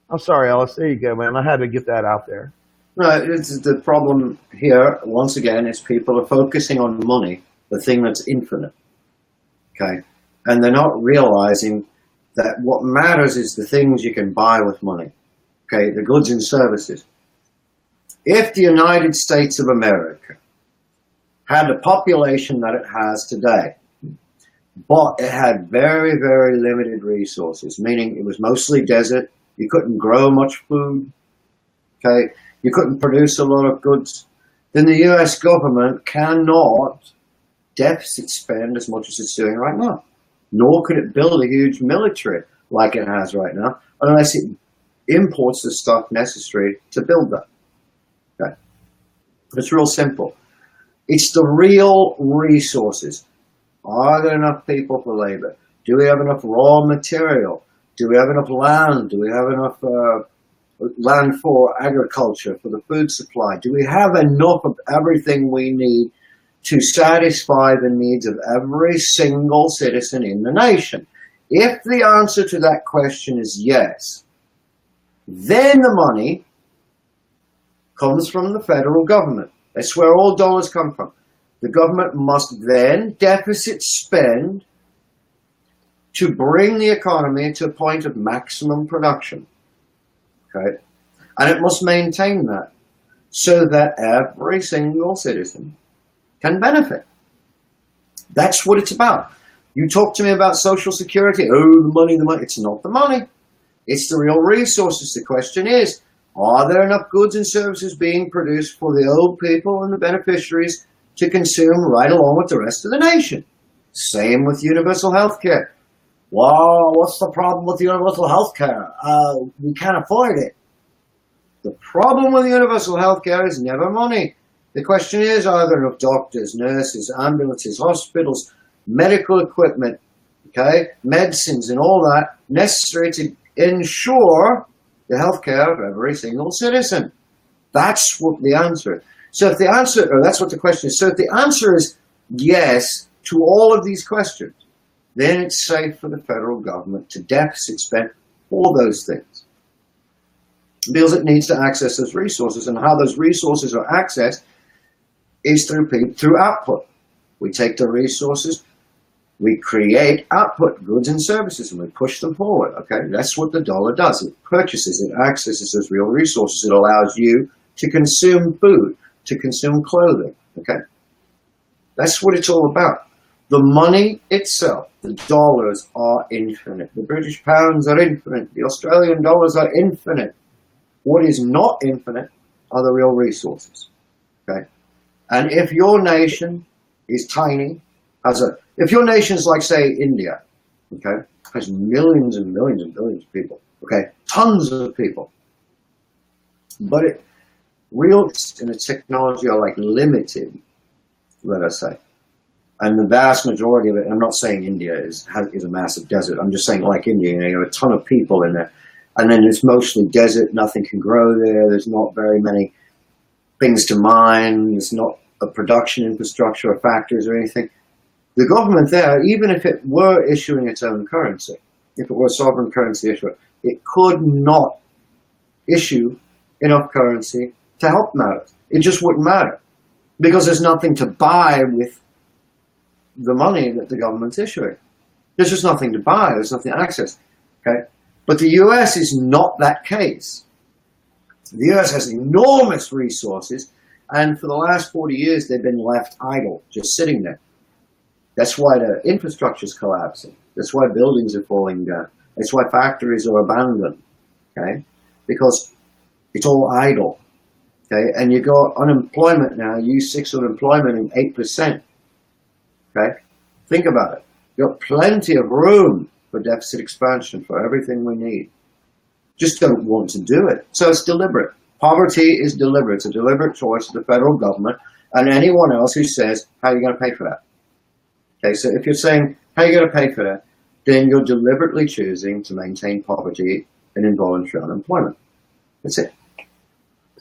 I'm sorry, Ellis. There you go, man. I had to get that out there. No, it's the problem here, once again, is people are focusing on money, the thing that's infinite. Okay? And they're not realizing that what matters is the things you can buy with money. Okay? The goods and services. If the United States of America had the population that it has today, but it had very, very limited resources, meaning it was mostly desert, you couldn't grow much food, okay, you couldn't produce a lot of goods, then the US government cannot deficit spend as much as it's doing right now. Nor could it build a huge military like it has right now, unless it imports the stuff necessary to build that. Okay. It's real simple. It's the real resources. Are there enough people for labor? Do we have enough raw material? Do we have enough land? Do we have enough land for agriculture, for the food supply? Do we have enough of everything we need to satisfy the needs of every single citizen in the nation? If the answer to that question is yes, then the money comes from the federal government. That's where all dollars come from. The government must then deficit spend to bring the economy to a point of maximum production. Okay? And it must maintain that so that every single citizen can benefit. That's what it's about. You talk to me about Social Security. Oh, the money, the money. It's not the money. It's the real resources. The question is, are there enough goods and services being produced for the old people and the beneficiaries to consume right along with the rest of the nation? Same with universal health care. Well, what's the problem with universal health care? We can't afford it. The problem with universal health care is never money. The question is, are there enough doctors, nurses, ambulances, hospitals, medical equipment, okay, medicines and all that necessary to ensure the health care of every single citizen? That's what the answer is. So if the answer, or that's what the question is, so if the answer is yes to all of these questions, then it's safe for the federal government to deficit spend all those things. Because it needs to access those resources, and how those resources are accessed is through output. We take the resources, we create output, goods and services, and we push them forward. Okay, that's what the dollar does. It purchases, it accesses those real resources. It allows you to consume food, to consume clothing. Okay, that's what it's all about. The money itself, the dollars are infinite. The British pounds are infinite. The Australian dollars are infinite. What is not infinite are the real resources. Okay, and if your nation is tiny, if your nation is like, say, India, okay, has millions and millions and billions of people, okay, tons of people, but real and its technology are like limited, let us say, and the vast majority of it. I'm not saying India is a massive desert. I'm just saying, like India, you have a ton of people in there, and then it's mostly desert. Nothing can grow there. There's not very many things to mine. There's not a production infrastructure or factories or anything. The government there, even if it were issuing its own currency, if it were a sovereign currency issuer, it could not issue enough currency to help matters. It just wouldn't matter because there's nothing to buy with the money that the government's issuing. There's just nothing to buy. There's nothing to access. Okay? But the US is not that case. The US has enormous resources, and for the last 40 years, they've been left idle, just sitting there. That's why the infrastructure is collapsing. That's why buildings are falling down. That's why factories are abandoned, okay? Because it's all idle, okay? And you got unemployment now, U6 unemployment in 8%, okay? Think about it. You've got plenty of room for deficit expansion for everything we need. Just don't want to do it. So it's deliberate. Poverty is deliberate. It's a deliberate choice of the federal government and anyone else who says, how are you going to pay for that? Okay, so if you're saying, how are you going to pay for that? Then you're deliberately choosing to maintain poverty and involuntary unemployment. That's it.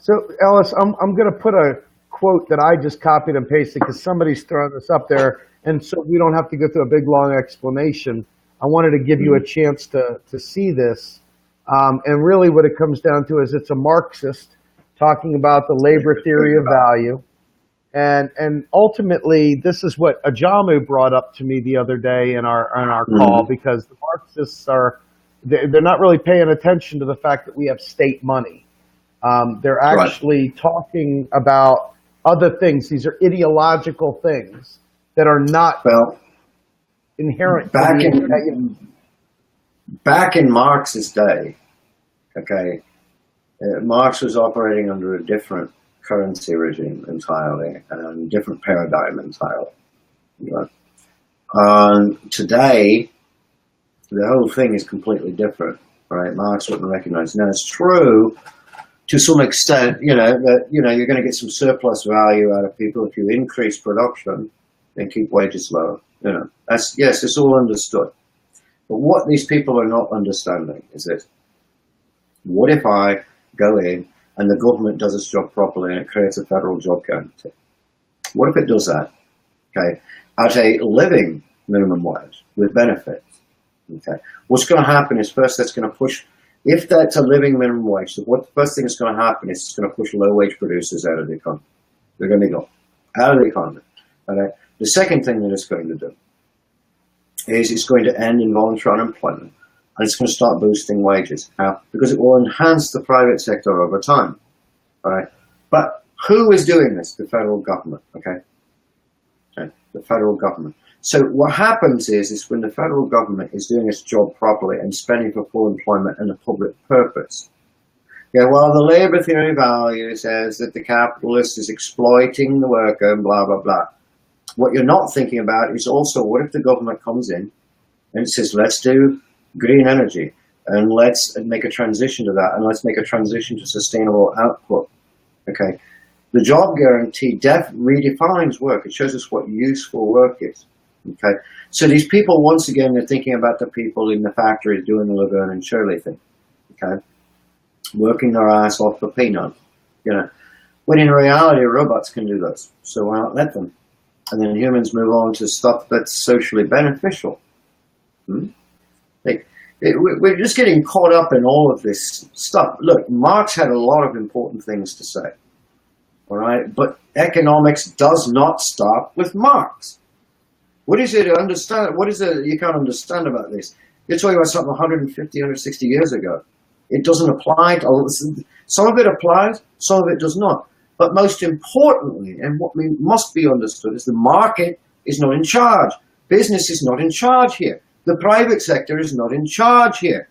So, Ellis, I'm going to put a quote that I just copied and pasted because somebody's throwing this up there, and so we don't have to go through a big long explanation. I wanted to give you a chance to see this, and really what it comes down to is it's a Marxist talking about the labor theory of value, and ultimately this is what Ajamu brought up to me the other day in our call, because the Marxists they're not really paying attention to the fact that we have state money. They're actually talking about other things. These are ideological things that are not inherent. Back in Marx's day, okay, Marx was operating under a different currency regime entirely and different paradigm entirely. Today, the whole thing is completely different, right? Marx wouldn't recognize. Now, it's true to some extent, that you're going to get some surplus value out of people if you increase production and keep wages low. It's all understood. But what these people are not understanding is this: what if I go in and the government does its job properly and it creates a federal job guarantee? What if it does that? Okay, at a living minimum wage with benefits. Okay, what's going to happen is first that's going to push. If that's a living minimum wage, so what the first thing that's going to happen is it's going to push low-wage producers out of the economy. They're going to go out of the economy. Okay? The second thing that it's going to do is it's going to end involuntary unemployment, and it's going to start boosting wages. How? Because it will enhance the private sector over time. All right? But who is doing this? The federal government. Okay? The federal government. So what happens is when the federal government is doing its job properly and spending for full employment and a public purpose, while the labor theory value says that the capitalist is exploiting the worker and blah, blah, blah, what you're not thinking about is also what if the government comes in and says, let's do green energy and let's make a transition to that and let's make a transition to sustainable output. Okay. The job guarantee redefines work. It shows us what useful work is. Okay, so these people, once again, they're thinking about the people in the factories doing the Laverne and Shirley thing, okay, working their ass off for peanuts, when in reality, robots can do this, so why not let them? And then humans move on to stuff that's socially beneficial. We're just getting caught up in all of this stuff. Look, Marx had a lot of important things to say, all right, but economics does not start with Marx. What is it to understand? What is it you can't understand about this? You're talking about something 150, 160 years ago. It doesn't apply to some of it applies, some of it does not. But most importantly, and what must be understood, is the market is not in charge. Business is not in charge here. The private sector is not in charge here.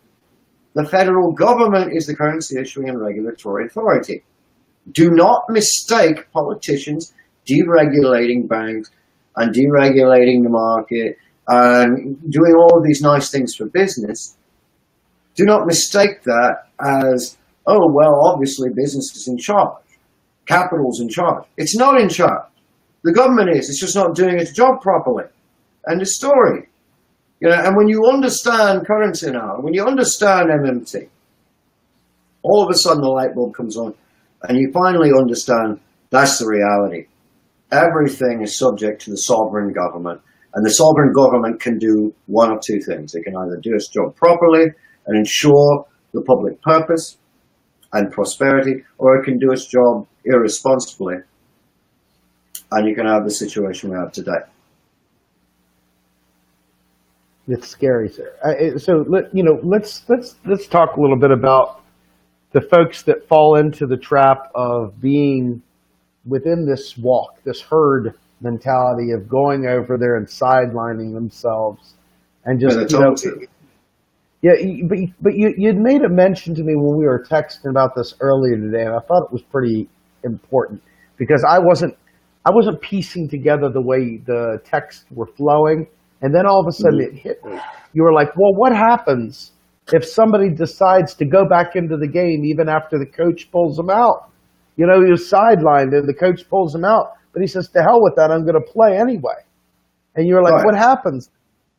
The federal government is the currency issuing and regulatory authority. Do not mistake politicians deregulating banks and deregulating the market and doing all of these nice things for business. Do not mistake that as, oh, well, obviously business is in charge. Capital's in charge. It's not in charge. The government is. It's just not doing its job properly. End of story. And when you understand currency now, when you understand MMT, all of a sudden the light bulb comes on and you finally understand that's the reality. Everything is subject to the sovereign government, and the sovereign government can do one of two things. It can either do its job properly and ensure the public purpose and prosperity, or it can do its job irresponsibly, and you can have the situation we have today. It's scary, sir. So let's talk a little bit about the folks that fall into the trap of being within this walk, this herd mentality of going over there and sidelining themselves, and just but you'd made a mention to me when we were texting about this earlier today, and I thought it was pretty important because I wasn't piecing together the way the texts were flowing, and then all of a sudden it hit me. You were like, well, what happens if somebody decides to go back into the game even after the coach pulls them out? He was sidelined and the coach pulls him out, but he says, to hell with that, I'm going to play anyway. And you're like, what happens?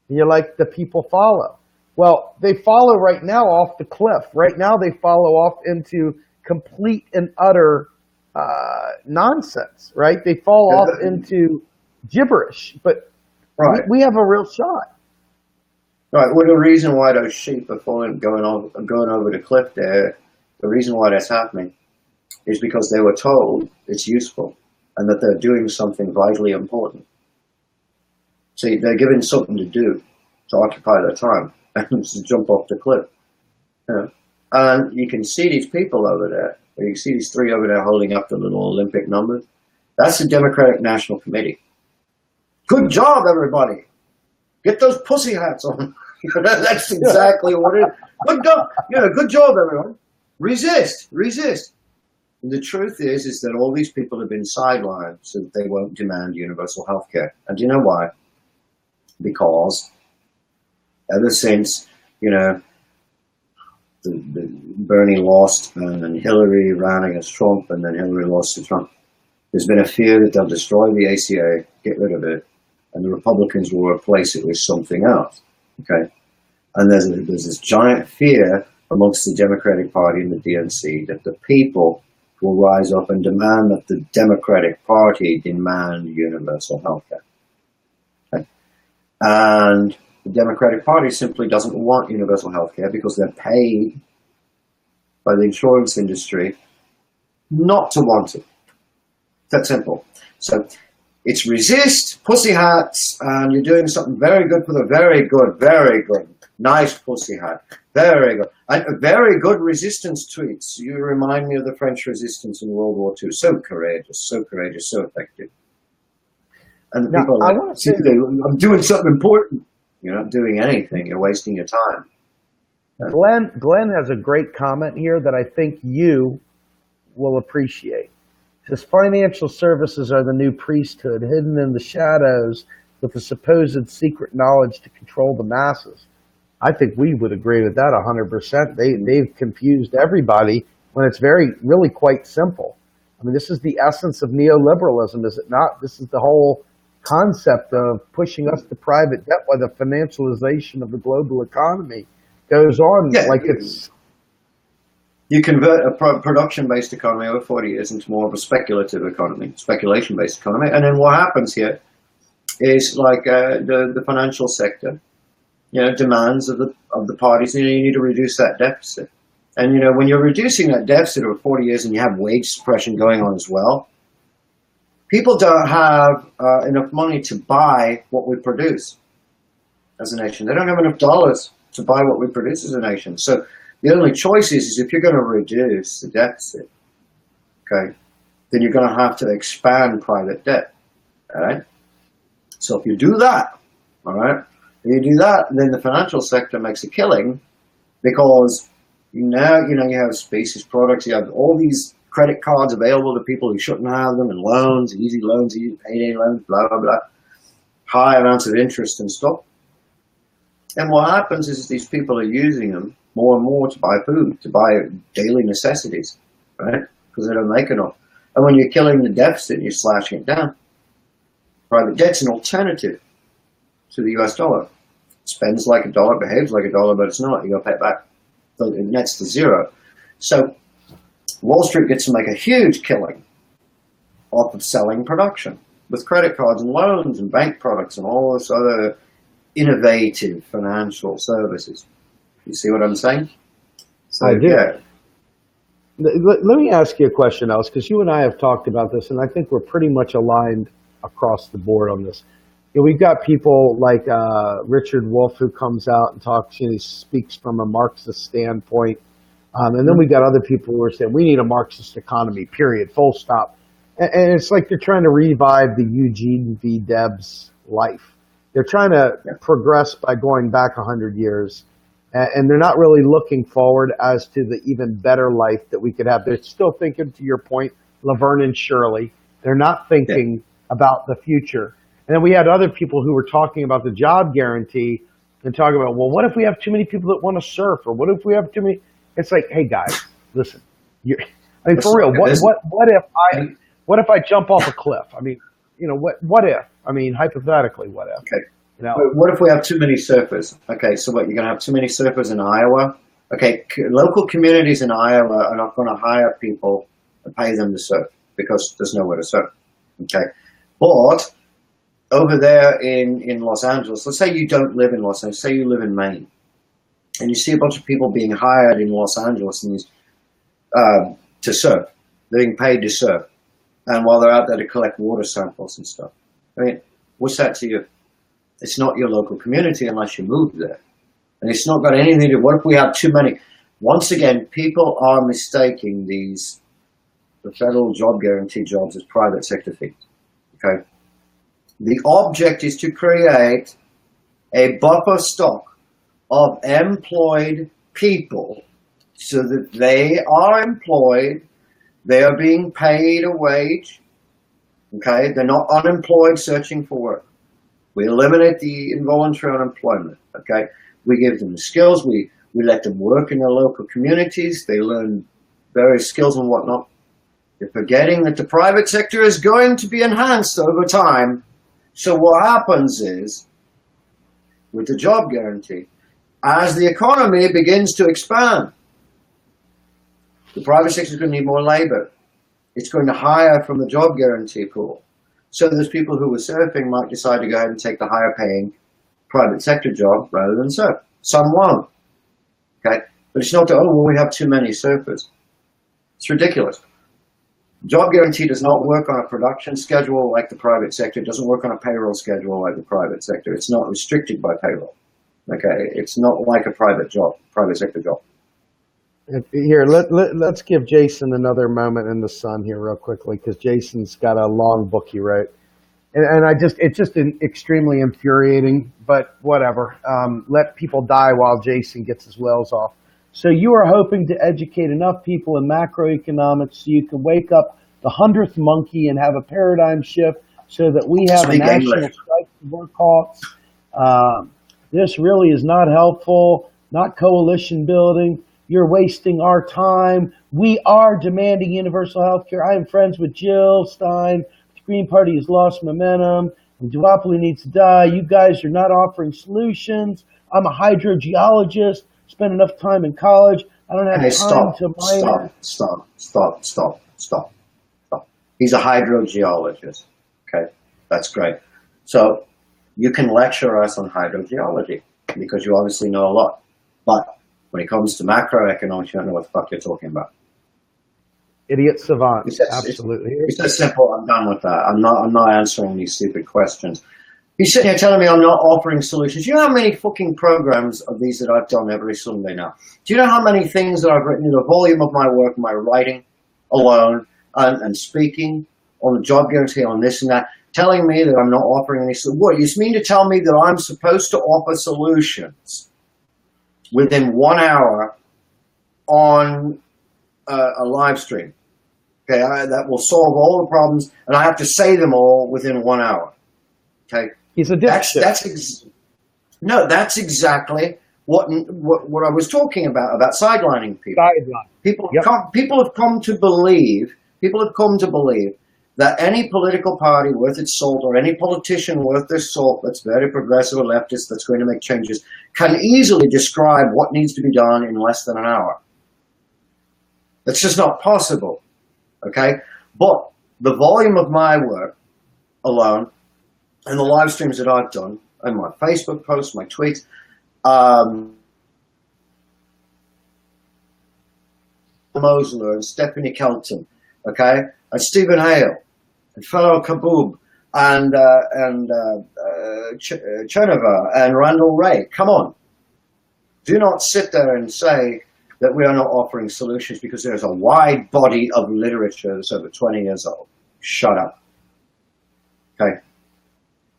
And you're like, the people follow. Well, they follow right now off the cliff. Right now they follow off into complete and utter nonsense, right? They fall off into gibberish, but Right. we have a real shot. Right. Well, the reason why those sheep are going over the cliff there, the reason why that's happening is because they were told it's useful and that they're doing something vitally important. See, they're given something to do to occupy their time and to jump off the cliff. You know? And you can see these people over there. You see these three over there holding up the little Olympic numbers. That's the Democratic National Committee. Good job, everybody. Get those pussy hats on. That's exactly what it is. Good job. Good job, everyone. Resist. And the truth is that all these people have been sidelined so that they won't demand universal health care. And do you know why? Because ever since, the Bernie lost and then Hillary ran against Trump and then Hillary lost to Trump, there's been a fear that they'll destroy the ACA, get rid of it, and the Republicans will replace it with something else. Okay? And there's this giant fear amongst the Democratic Party and the DNC that the people will rise up and demand that the Democratic Party demand universal health care. Okay? And the Democratic Party simply doesn't want universal health care because they're paid by the insurance industry not to want it. That simple. So it's resist, pussy hats, and you're doing something very good for the very good, nice pussy hat, very good. And very good resistance tweets. You remind me of the French resistance in World War II. So courageous, so effective. And the Now, people I are want like, to say, I'm doing something important. You're not doing anything. You're wasting your time. Glenn has a great comment here that I think you will appreciate. It says financial services are the new priesthood, hidden in the shadows with the supposed secret knowledge to control the masses. I think we would agree with that 100%. They've confused everybody when it's really quite simple. I mean, this is the essence of neoliberalism, is it not? This is the whole concept of pushing us to private debt while the financialization of the global economy goes on. Yeah, you convert a production-based economy over 40 years into more of a speculative economy, speculation-based economy, and then what happens here is like the financial sector, demands of the parties. You need to reduce that deficit, and when you're reducing that deficit over 40 years, and you have wage suppression going on as well, people don't have enough money to buy what we produce as a nation. They don't have enough dollars to buy what we produce as a nation. So the only choice is if you're going to reduce the deficit, okay, then you're going to have to expand private debt, all right? So if you do that, all right, then the financial sector makes a killing because now, you have species products, you have all these credit cards available to people who shouldn't have them, and loans, easy payday loans, blah, blah, blah, high amounts of interest and stuff. And what happens is these people are using them more and more to buy food, to buy daily necessities, right? Because they don't make enough. And when you're killing the deficit, you're slashing it down. Private debt's an alternative to the US dollar. It spends like a dollar, behaves like a dollar, but it's not. You got to pay it back. So it nets to zero. So Wall Street gets to make a huge killing off of selling production with credit cards and loans and bank products and all this other innovative financial services. You see what I'm saying? So, I do. Yeah. Let me ask you a question, Ellis, because you and I have talked about this, and I think we're pretty much aligned across the board on this. We've got people like Richard Wolff who comes out and talks, he speaks from a Marxist standpoint. And then we got other people who are saying we need a Marxist economy, period, full stop. And it's like they're trying to revive the Eugene V. Debs life. They're trying to progress by going back 100 years. And they're not really looking forward as to the even better life that we could have. They're still thinking, to your point, Laverne and Shirley. They're not thinking about the future. And then we had other people who were talking about the job guarantee and talking about, well, what if we have too many people that want to surf? Or what if we have too many? It's like, hey, guys, listen. For real, what if I jump off a cliff? I mean, what if? I mean, hypothetically, what if? Okay. What if we have too many surfers? Okay, so what, you're going to have too many surfers in Iowa Okay, local communities in Iowa are not going to hire people and pay them to serve because there's nowhere to serve. Okay, but over there in Los Angeles, let's say you don't live in Los Angeles, say you live in Maine, and you see a bunch of people being hired in Los Angeles and to serve, they're being paid to serve, and while they're out there to collect water samples and stuff. I mean, what's that to you? It's not your local community unless you move there. And it's not got anything to do. What if we have too many? Once again, people are mistaking the federal job guarantee jobs as private sector things. Okay? The object is to create a buffer stock of employed people so that they are employed, they are being paid a wage, okay? They're not unemployed searching for work. We eliminate the involuntary unemployment, okay? We give them the skills, we let them work in their local communities, they learn various skills and whatnot. You're forgetting that the private sector is going to be enhanced over time. So what happens is, with the job guarantee, as the economy begins to expand, the private sector is going to need more labor. It's going to hire from the job guarantee pool. So those people who were surfing might decide to go ahead and take the higher paying private sector job rather than surf. Some won't. Okay? But it's not that, oh, well, we have too many surfers. It's ridiculous. Job guarantee does not work on a production schedule like the private sector. It doesn't work on a payroll schedule like the private sector. It's not restricted by payroll. Okay? It's not like a private sector job. Here, let's give Jason another moment in the sun here real quickly, because Jason's got a long book he wrote. And it's just extremely infuriating, but whatever. Let people die while Jason gets his wells off. So you are hoping to educate enough people in macroeconomics so you can wake up the 100th monkey and have a paradigm shift so that we have a national strike for workhawks. This really is not helpful, not coalition building. You're wasting our time. We are demanding universal health care. I am friends with Jill Stein. The Green Party has lost momentum. And duopoly needs to die. You guys are not offering solutions. I'm a hydrogeologist. Spent enough time in college. I don't have time to mine. Stop. He's a hydrogeologist. Okay, that's great. So you can lecture us on hydrogeology because you obviously know a lot. But when it comes to macroeconomics, you don't know what the fuck you're talking about. Idiot savant. Absolutely. It's that simple. I'm done with that. I'm not answering these stupid questions. He's sitting here telling me I'm not offering solutions. You know how many fucking programs of these that I've done every Sunday now? Do you know how many things that I've written, the volume of my work, my writing alone, and speaking on the job guarantee, on this and that, telling me that I'm not offering any solutions? What, you mean to tell me that I'm supposed to offer solutions within 1 hour on a live stream? Okay, that will solve all the problems, and I have to say them all within 1 hour. Okay, he's a dipshit. That's exactly what I was talking about sidelining people. People have come to believe that any political party worth its salt or any politician worth their salt that's very progressive or leftist that's going to make changes can easily describe what needs to be done in less than an hour. That's just not possible. Okay? But the volume of my work alone and the live streams that I've done and my Facebook posts, my tweets, Mosler and Stephanie Kelton, okay, and Stephen Hale and fellow Kaboom and Chernover and Randall Wray. Come on. Do not sit there and say that we are not offering solutions because there's a wide body of literature that's over 20 years old. Shut up. Okay.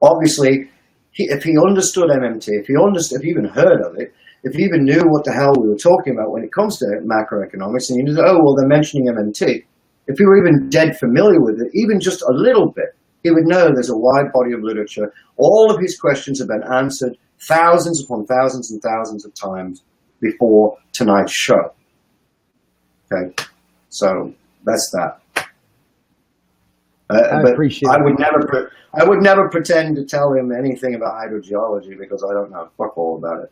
Obviously, if he understood MMT, if he even heard of it, if he even knew what the hell we were talking about when it comes to macroeconomics, and you knew, oh, well, they're mentioning MMT, if he were even dead familiar with it, even just a little bit, he would know there's a wide body of literature. All of his questions have been answered thousands upon thousands and thousands of times before tonight's show. Okay, so that's that. I appreciate it. I would never pretend to tell him anything about hydrogeology because I don't know fuck all about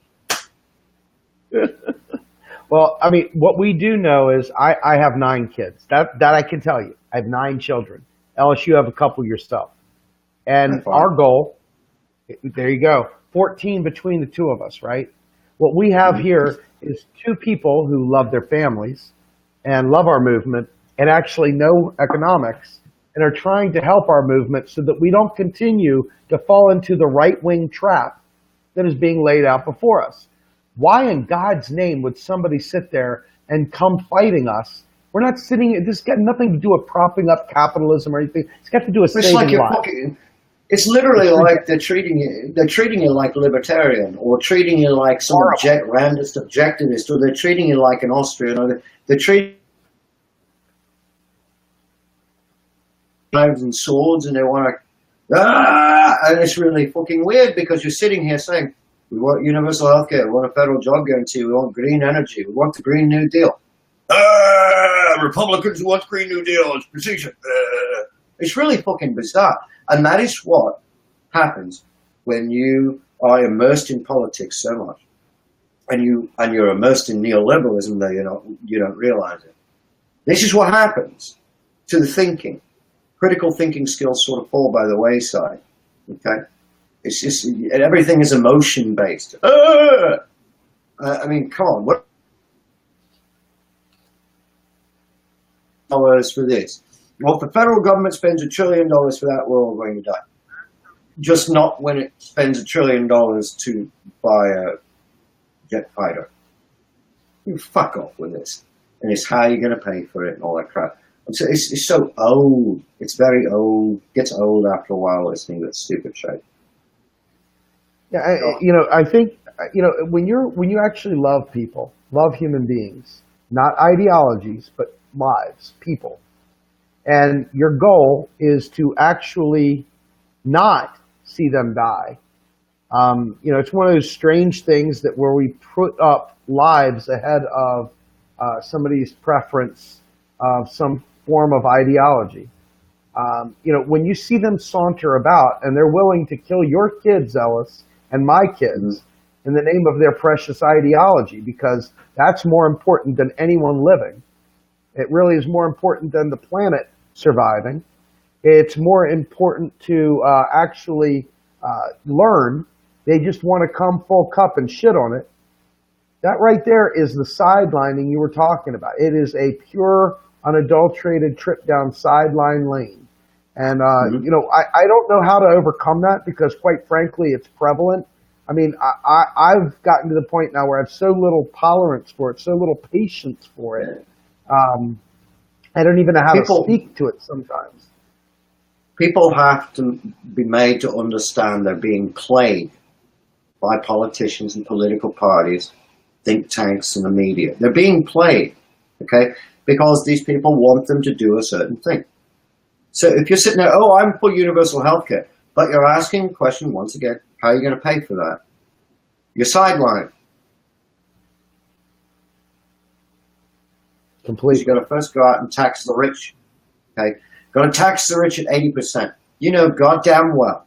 it. Well, I mean, what we do know is I have 9 kids. That I can tell you. I have 9 children. Ellis, you have a couple yourself. And That's fine. our goal, there you go, 14 between the two of us, right? What we have here is 2 people who love their families and love our movement and actually know economics and are trying to help our movement so that we don't continue to fall into the right-wing trap that is being laid out before us. Why in God's name would somebody sit there and come fighting us? We're not sitting, this has got nothing to do with propping up capitalism or anything. It's got to do with It's saving like you're lives. fucking. It's literally like they're treating you. They're treating you like libertarian, or treating you like some randist objectivist, or they're treating you like an Austrian, or they're treating knives and swords, and they want to. And it's really fucking weird because you're sitting here saying, "We want universal healthcare. We want a federal job guarantee. We want green energy. We want the Green New Deal." Republicans want Green New Deal. It's precision. It's really fucking bizarre. And that is what happens when you are immersed in politics so much, and you're immersed in neoliberalism that you don't realize it. This is what happens to the thinking. Critical thinking skills sort of fall by the wayside. Okay, it's just everything is emotion based. I mean, come on, what dollars for this? Well, if the federal government spends $1 trillion for that, we're all going to die. Just not when it spends $1 trillion to buy a jet fighter. You fuck off with this. And it's how you're going to pay for it and all that crap. It's so old. It's very old. It gets old after a while listening to that stupid shit. Yeah, I think, when you actually love people, love human beings, not ideologies, but lives, people, and your goal is to actually not see them die. It's one of those strange things that where we put up lives ahead of somebody's preference of some form of ideology. When you see them saunter about and they're willing to kill your kids, Ellis, and my kids in the name of their precious ideology, because that's more important than anyone living. It really is more important than the planet surviving. It's more important to actually learn. They just want to come full cup and shit on it. That right there is the sidelining you were talking about. It is a pure, unadulterated trip down sideline lane. And, I don't know how to overcome that because, quite frankly, it's prevalent. I mean, I've gotten to the point now where I have so little tolerance for it, so little patience for it. I don't even know how to speak to it sometimes. People have to be made to understand they're being played by politicians and political parties, think tanks and the media. They're being played, okay, because these people want them to do a certain thing. So if you're sitting there, I'm for universal health care, but you're asking the question once again, how are you going to pay for that? You're sidelined. Completely. You've got to first go out and tax the rich. Okay, got to tax the rich at 80%. You know goddamn well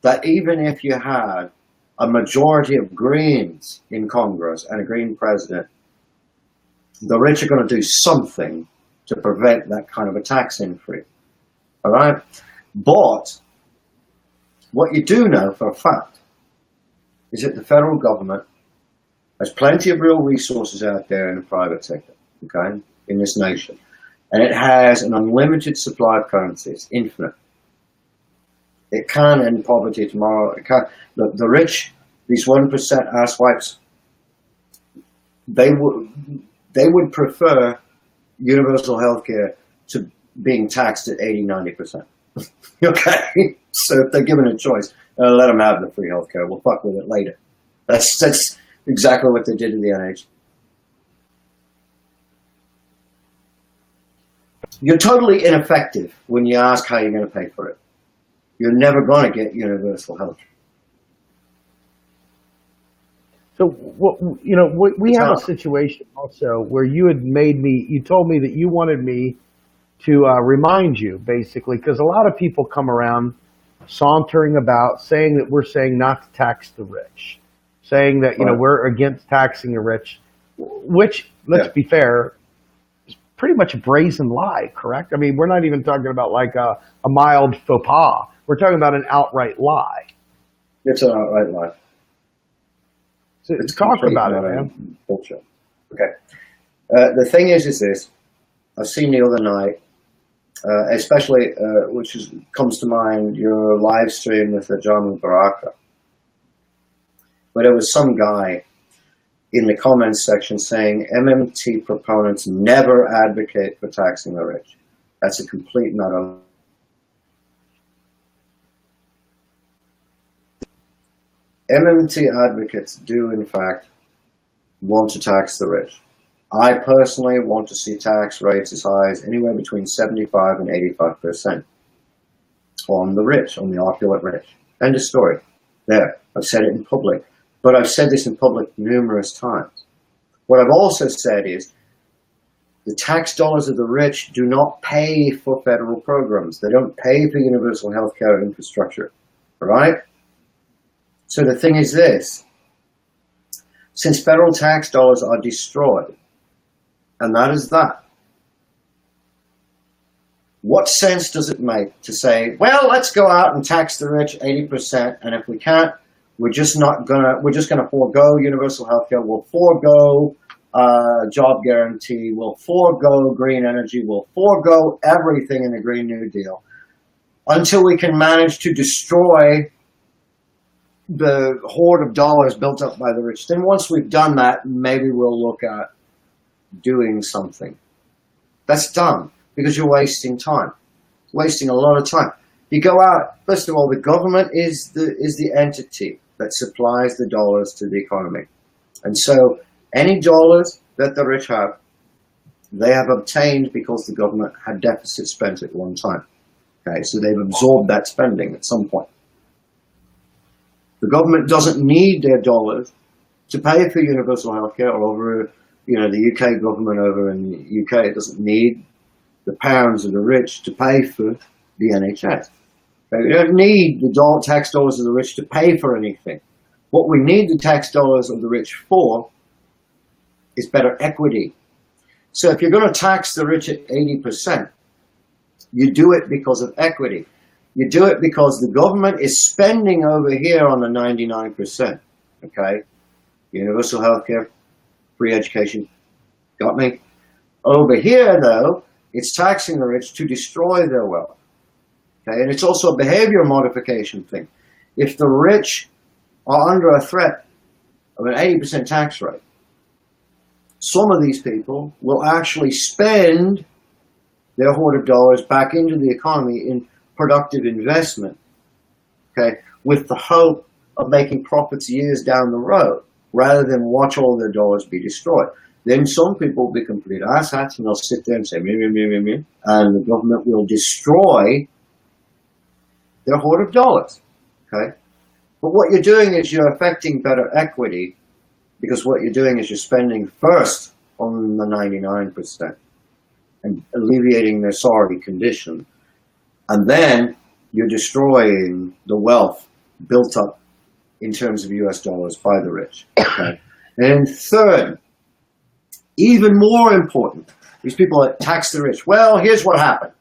that even if you had a majority of Greens in Congress and a Green president, the rich are going to do something to prevent that kind of a tax increase. All right, but what you do know for a fact is that the federal government there's plenty of real resources out there in the private sector, okay, in this nation. And it has an unlimited supply of currency. It's infinite. It can end poverty tomorrow. It can. The rich, these 1% asswipes, they would prefer universal health care to being taxed at 80-90%. Okay? So if they're given a choice, let them have the free health care. We'll fuck with it later. That's exactly what they did to the NH. You're totally ineffective when you ask how you're going to pay for it. You're never going to get universal health. So, we have a situation also where you told me that you wanted me to remind you, basically, because a lot of people come around sauntering about saying that we're saying not to tax the rich. saying that, Right. we're against taxing the rich, which, let's Yeah. be fair, is pretty much a brazen lie, correct? I mean, we're not even talking about like a mild faux pas. We're talking about an outright lie. It's an outright lie. So It's talk complete about it, and utter man. bullshit. Okay. The thing is this. I've seen the other night, especially, comes to mind, your live stream with John Baraka. But it was some guy in the comments section saying MMT proponents never advocate for taxing the rich. That's a complete and utter. MMT advocates do, in fact, want to tax the rich. I personally want to see tax rates as high as anywhere between 75 and 85% on the rich, on the opulent rich. End of story. There. I've said it in public. But I've said this in public numerous times. What I've also said is the tax dollars of the rich do not pay for federal programs. They don't pay for universal health care infrastructure. All right? So the thing is this. Since federal tax dollars are destroyed, and that is that, what sense does it make to say, well, let's go out and tax the rich 80%, and if we can't, we're just gonna forego universal health care, we'll forego job guarantee, we'll forego green energy, we'll forego everything in the Green New Deal until we can manage to destroy the hoard of dollars built up by the rich. Then once we've done that, maybe we'll look at doing something. That's dumb, because you're wasting time, wasting a lot of time. You go out, first of all, the government is the entity that supplies the dollars to the economy. And so any dollars that the rich have, they have obtained because the government had deficit spent at one time. Okay, so they've absorbed that spending at some point. The government doesn't need their dollars to pay for universal health care, or over, the UK government over in the UK, it doesn't need the pounds of the rich to pay for the NHS. We don't need the tax dollars of the rich to pay for anything. What we need the tax dollars of the rich for is better equity. So if you're going to tax the rich at 80%, you do it because of equity. You do it because the government is spending over here on the 99%. Okay? Universal health care, free education. Got me? Over here, though, it's taxing the rich to destroy their wealth. Okay? And it's also a behavior modification thing. If the rich are under a threat of an 80% tax rate, some of these people will actually spend their hoard of dollars back into the economy in productive investment, okay, with the hope of making profits years down the road, rather than watch all their dollars be destroyed. Then some people will be complete asshats and they'll sit there and say, me, and the government will destroy their hoard of dollars, okay? But what you're doing is you're affecting better equity, because what you're doing is you're spending first on the 99% and alleviating their sorry condition. And then you're destroying the wealth built up in terms of US dollars by the rich. Okay? And third, even more important, these people that tax the rich. Well, here's what happened.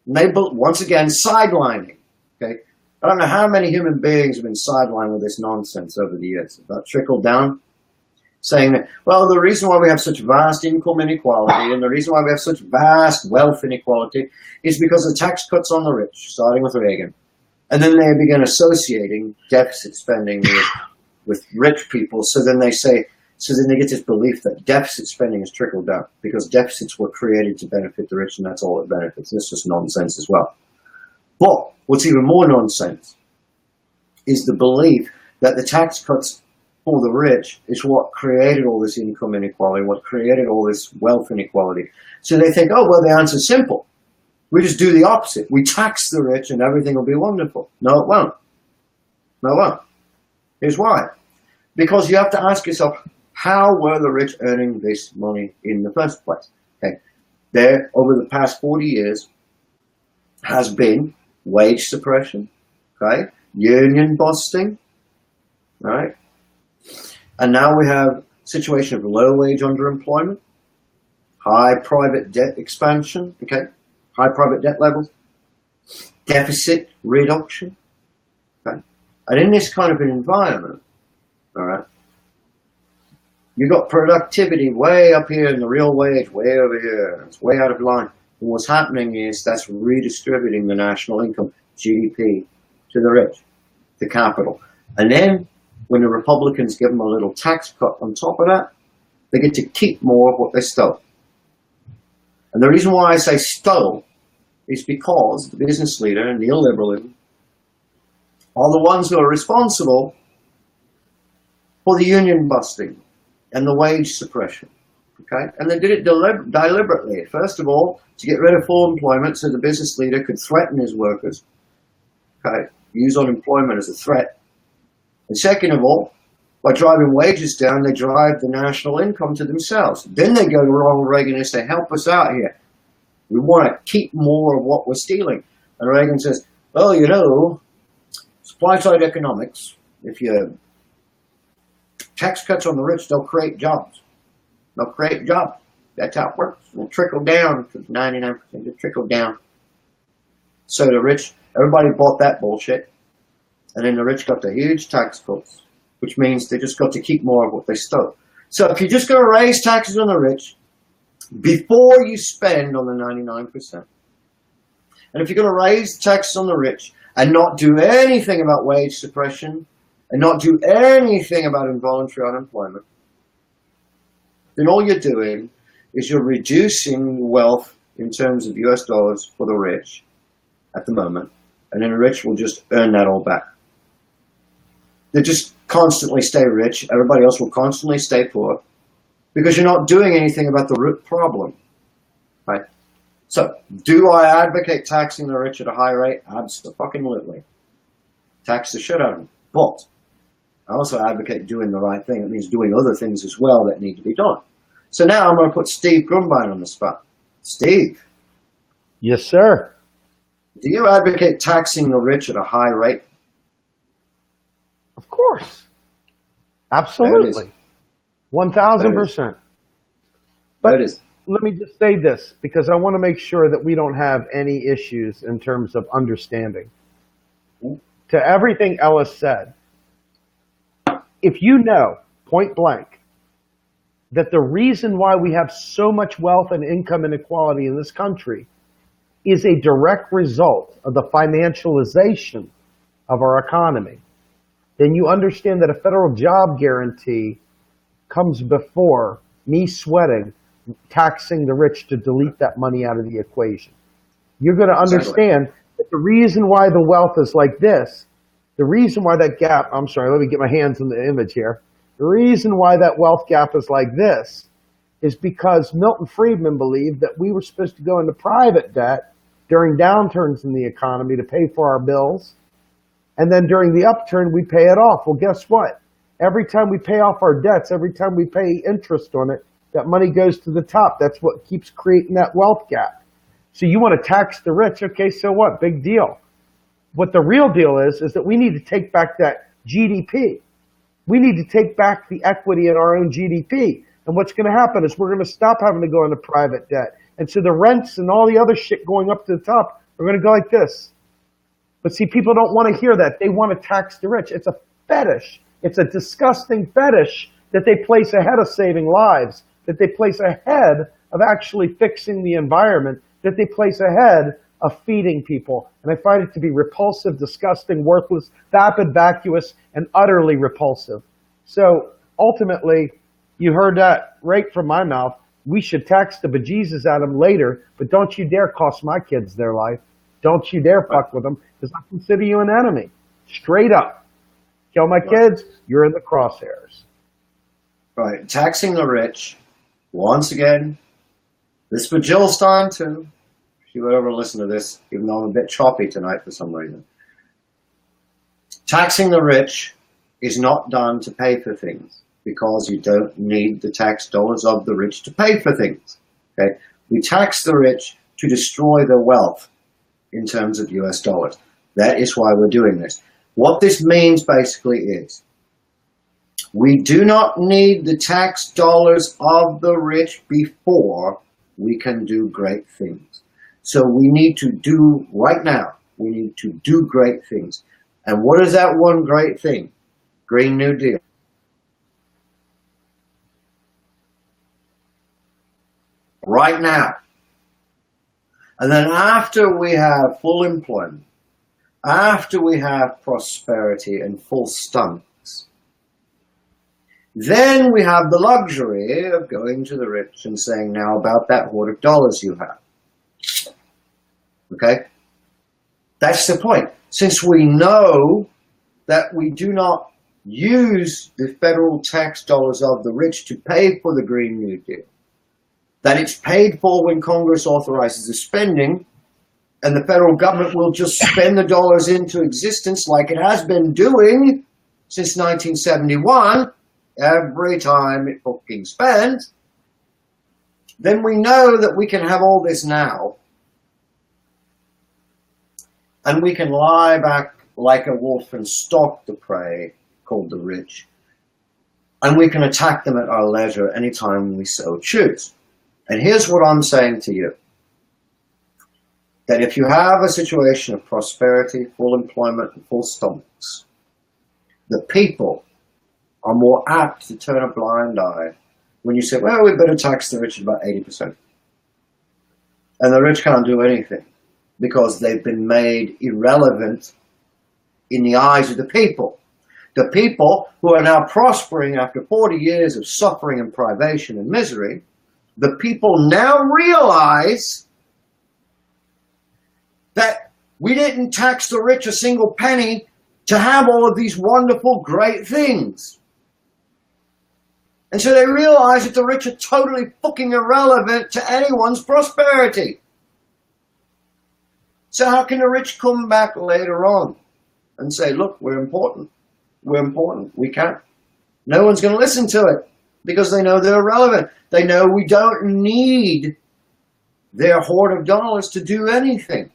And they, once again, sidelining. Okay? I don't know how many human beings have been sidelined with this nonsense over the years. That trickled down, saying that, well, the reason why we have such vast income inequality and the reason why we have such vast wealth inequality is because of tax cuts on the rich, starting with Reagan. And then they begin associating deficit spending with rich people. So then they get this belief that deficit spending is trickled down because deficits were created to benefit the rich, and that's all it benefits. It's just nonsense as well. But what's even more nonsense is the belief that the tax cuts for the rich is what created all this income inequality, what created all this wealth inequality. So they think, oh, well, the answer's simple. We just do the opposite. We tax the rich and everything will be wonderful. No, it won't. No, it won't. Here's why. Because you have to ask yourself, how were the rich earning this money in the first place? Okay. There, over the past 40 years, has been wage suppression, okay, union busting, right, And now we have a situation of low wage underemployment, high private debt expansion, okay, high private debt levels, deficit reduction, okay. And in this kind of an environment, all right, you got productivity way up here and the real wage way over here. It's way out of line. And what's happening is that's redistributing the national income, GDP, to the rich, to capital. And then when the Republicans give them a little tax cut on top of that, they get to keep more of what they stole. And the reason why I say stole is because the business leader and neoliberalism are the ones who are responsible for the union busting and the wage suppression. Okay? And they did it deliberately. First of all, to get rid of full employment so the business leader could threaten his workers. Okay? Use unemployment as a threat. And second of all, by driving wages down, they drive the national income to themselves. Then they go to Ronald Reagan and say, help us out here. We want to keep more of what we're stealing. And Reagan says, well, you know, supply-side economics, if you tax cuts on the rich, they'll create jobs. They'll create jobs. That's how it works. It'll trickle down to 99%. It'll trickle down. So the rich, everybody bought that bullshit. And then the rich got the huge tax cuts, which means they just got to keep more of what they stole. So if you're just going to raise taxes on the rich before you spend on the 99%, and if you're going to raise taxes on the rich and not do anything about wage suppression and not do anything about involuntary unemployment, then all you're doing is you're reducing wealth in terms of US dollars for the rich at the moment, and then the rich will just earn that all back. They just constantly stay rich. Everybody else will constantly stay poor because you're not doing anything about the root problem, right? So, do I advocate taxing the rich at a high rate? Absolutely. Tax the shit out of them. But I also advocate doing the right thing. It means doing other things as well that need to be done. So now I'm going to put Steve Grumbine on the spot. Steve. Yes, sir. Do you advocate taxing the rich at a high rate? Of course. Absolutely. 1,000%. But let me just say this, because I want to make sure that we don't have any issues in terms of understanding. To everything Ellis said, if you know, point blank, that the reason why we have so much wealth and income inequality in this country is a direct result of the financialization of our economy, then you understand that a federal job guarantee comes before me sweating, taxing the rich to delete that money out of the equation. You're going to understand that the reason why the wealth is like this, the reason why that gap, I'm sorry, let me get my hands on the image here. The reason why that wealth gap is like this is because Milton Friedman believed that we were supposed to go into private debt during downturns in the economy to pay for our bills. And then during the upturn, we pay it off. Well, guess what? Every time we pay off our debts, every time we pay interest on it, that money goes to the top. That's what keeps creating that wealth gap. So you want to tax the rich. Okay, so what? Big deal. What the real deal is that we need to take back that GDP. We need to take back the equity in our own GDP. And what's going to happen is we're going to stop having to go into private debt. And so the rents and all the other shit going up to the top are going to go like this. But see, people don't want to hear that. They want to tax the rich. It's a fetish. It's a disgusting fetish that they place ahead of saving lives, that they place ahead of actually fixing the environment, that they place ahead of feeding people. And I find it to be repulsive, disgusting, worthless, vapid, vacuous, and utterly repulsive. So ultimately, you heard that right from my mouth. We should tax the bejesus out of them later, but don't you dare cost my kids their life. Don't you dare fuck with them, because I consider you an enemy. Straight up. Kill my kids, you're in the crosshairs. Right. Taxing the rich. Once again, this for Jill Stein too. If you would ever listen to this, even though I'm a bit choppy tonight for some reason. Taxing the rich is not done to pay for things, because you don't need the tax dollars of the rich to pay for things. Okay? We tax the rich to destroy their wealth in terms of US dollars. That is why we're doing this. What this means basically is We do not need the tax dollars of the rich before we can do great things. So we need to do, right now, we need to do great things. And what is that one great thing? Green New Deal. Right now. And then after we have full employment, after we have prosperity and full stomachs, then we have the luxury of going to the rich and saying, now about that hoard of dollars you have. Okay? That's the point. Since we know that we do not use the federal tax dollars of the rich to pay for the Green New Deal, that it's paid for when Congress authorizes the spending, and the federal government will just spend the dollars into existence like it has been doing since 1971, every time it fucking spends, then we know that we can have all this now, and we can lie back like a wolf and stalk the prey called the rich, and we can attack them at our leisure anytime we so choose. And here's what I'm saying to you, that if you have a situation of prosperity, full employment, and full stomachs, the people are more apt to turn a blind eye when you say, well, we better tax the rich at about 80%. And the rich can't do anything because they've been made irrelevant in the eyes of the people. The people who are now prospering after 40 years of suffering and privation and misery, the people now realize that we didn't tax the rich a single penny to have all of these wonderful, great things. And so they realize that the rich are totally fucking irrelevant to anyone's prosperity. So how can the rich come back later on and say, look, we're important. We're important. We can't. No one's going to listen to it because they know they're irrelevant. They know we don't need their hoard of dollars to do anything,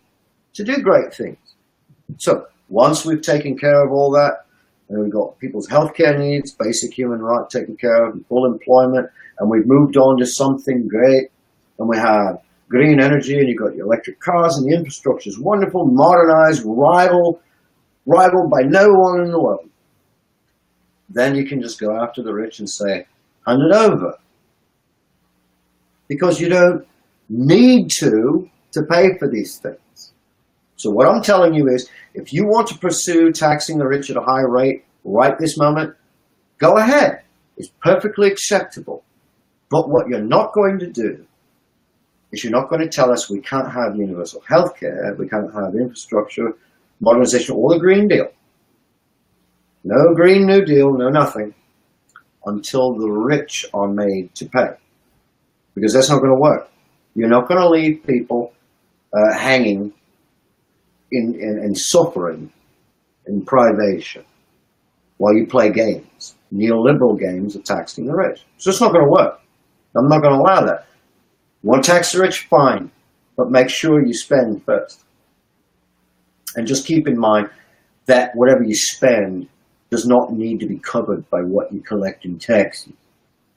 to do great things. So once we've taken care of all that, and we've got people's healthcare needs, basic human rights taken care of, full employment, and we've moved on to something great, and we have green energy, and you've got your electric cars, and the infrastructure is wonderful, modernized, rivaled by no one in the world. Then you can just go after the rich and say, hand it over. Because you don't need to pay for these things. So what I'm telling you is, if you want to pursue taxing the rich at a high rate right this moment, go ahead. It's perfectly acceptable. But what you're not going to do is you're not going to tell us we can't have universal health care, we can't have infrastructure, modernization, or the Green Deal. No Green New Deal, no nothing, until the rich are made to pay. Because that's not going to work. You're not going to leave people hanging in suffering, in privation, while you play games, neoliberal games of taxing the rich. So it's not going to work. I'm not going to allow that. You want to tax the rich? Fine. But make sure you spend first. And just keep in mind that whatever you spend does not need to be covered by what you collect in taxes.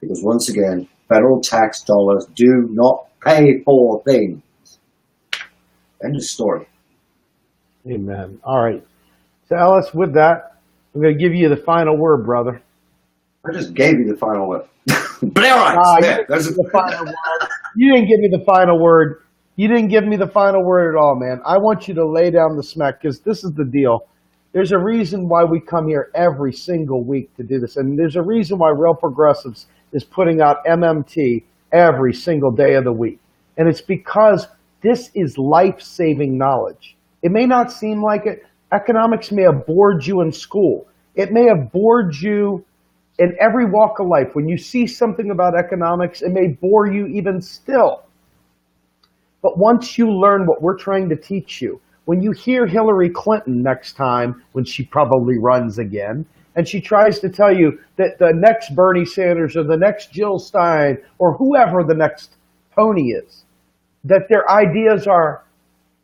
Because once again, federal tax dollars do not pay for things. End of story. Amen. All right. So, Ellis, with that, I'm going to give you the final word, brother. I just gave you the final word. But all right. The final word. You didn't give me the final word. You didn't give me the final word at all, man. I want you to lay down the smack, because this is the deal. There's a reason why we come here every single week to do this. And there's a reason why Real Progressives is putting out MMT every single day of the week. And it's because this is life-saving knowledge. It may not seem like it. Economics may have bored you in school. It may have bored you in every walk of life. When you see something about economics, it may bore you even still. But once you learn what we're trying to teach you, when you hear Hillary Clinton next time, when she probably runs again, and she tries to tell you that the next Bernie Sanders or the next Jill Stein or whoever the next pony is, that their ideas are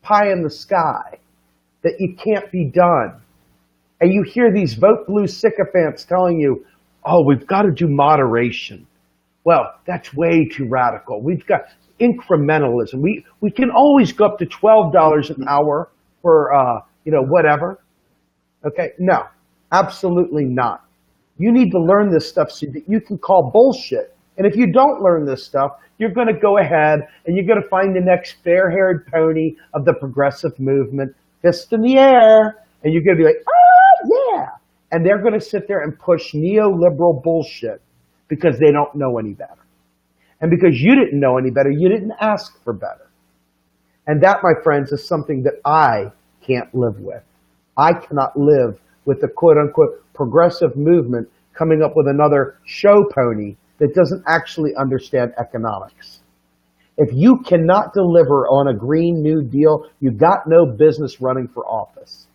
pie in the sky, that it can't be done. And you hear these vote blue sycophants telling you, Oh, we've got to do moderation. Well, that's way too radical. We've got incrementalism. We can always go up to $12 an hour for whatever. Okay, no, absolutely not. You need to learn this stuff so that you can call bullshit. And if you don't learn this stuff, you're going to go ahead and you're going to find the next fair-haired pony of the progressive movement, fist in the air, and you're going to be like, oh, yeah. And they're going to sit there and push neoliberal bullshit because they don't know any better. And because you didn't know any better, you didn't ask for better. And that, my friends, is something that I can't live with. I cannot live with the quote-unquote progressive movement coming up with another show pony that doesn't actually understand economics. If you cannot deliver on a Green New Deal, you got no business running for office.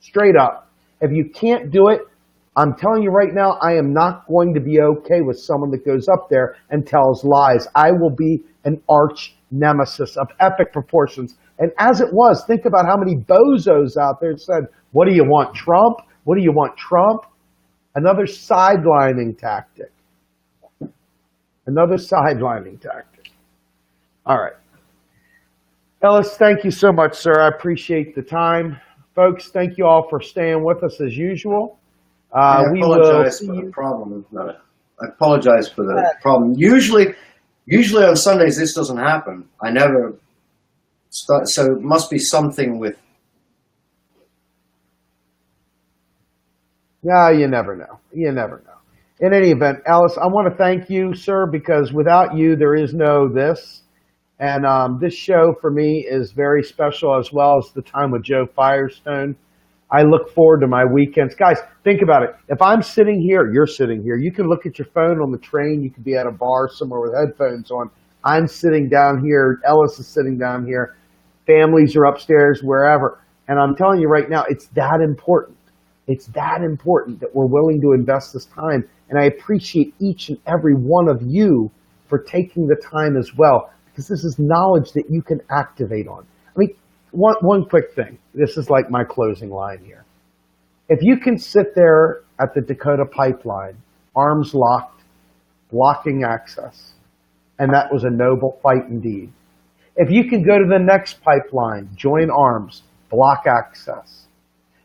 Straight up. If you can't do it, I'm telling you right now, I am not going to be okay with someone that goes up there and tells lies. I will be an arch nemesis of epic proportions. And as it was, think about how many bozos out there said, what do you want, Trump? What do you want, Trump? Another sidelining tactic. Another sidelining tactic. All right. Ellis, thank you so much, sir. I appreciate the time. Folks, thank you all for staying with us as usual. I apologize for the problem. I apologize for the problem. Usually on Sundays this doesn't happen. I never start, so it must be something with. Yeah, you never know. You never know. In any event, Ellis, I want to thank you, sir, because without you, there is no this. And this show for me is very special, as well as the time with Joe Firestone. I look forward to my weekends. Guys, think about it. If I'm sitting here, you're sitting here. You can look at your phone on the train. You could be at a bar somewhere with headphones on. I'm sitting down here. Ellis is sitting down here. Families are upstairs, wherever. And I'm telling you right now, it's that important. It's that important that we're willing to invest this time. And I appreciate each and every one of you for taking the time as well, because this is knowledge that you can activate on. I mean, one quick thing. This is like my closing line here. If you can sit there at the Dakota pipeline, arms locked, blocking access, and that was a noble fight indeed. If you can go to the next pipeline, join arms, block access.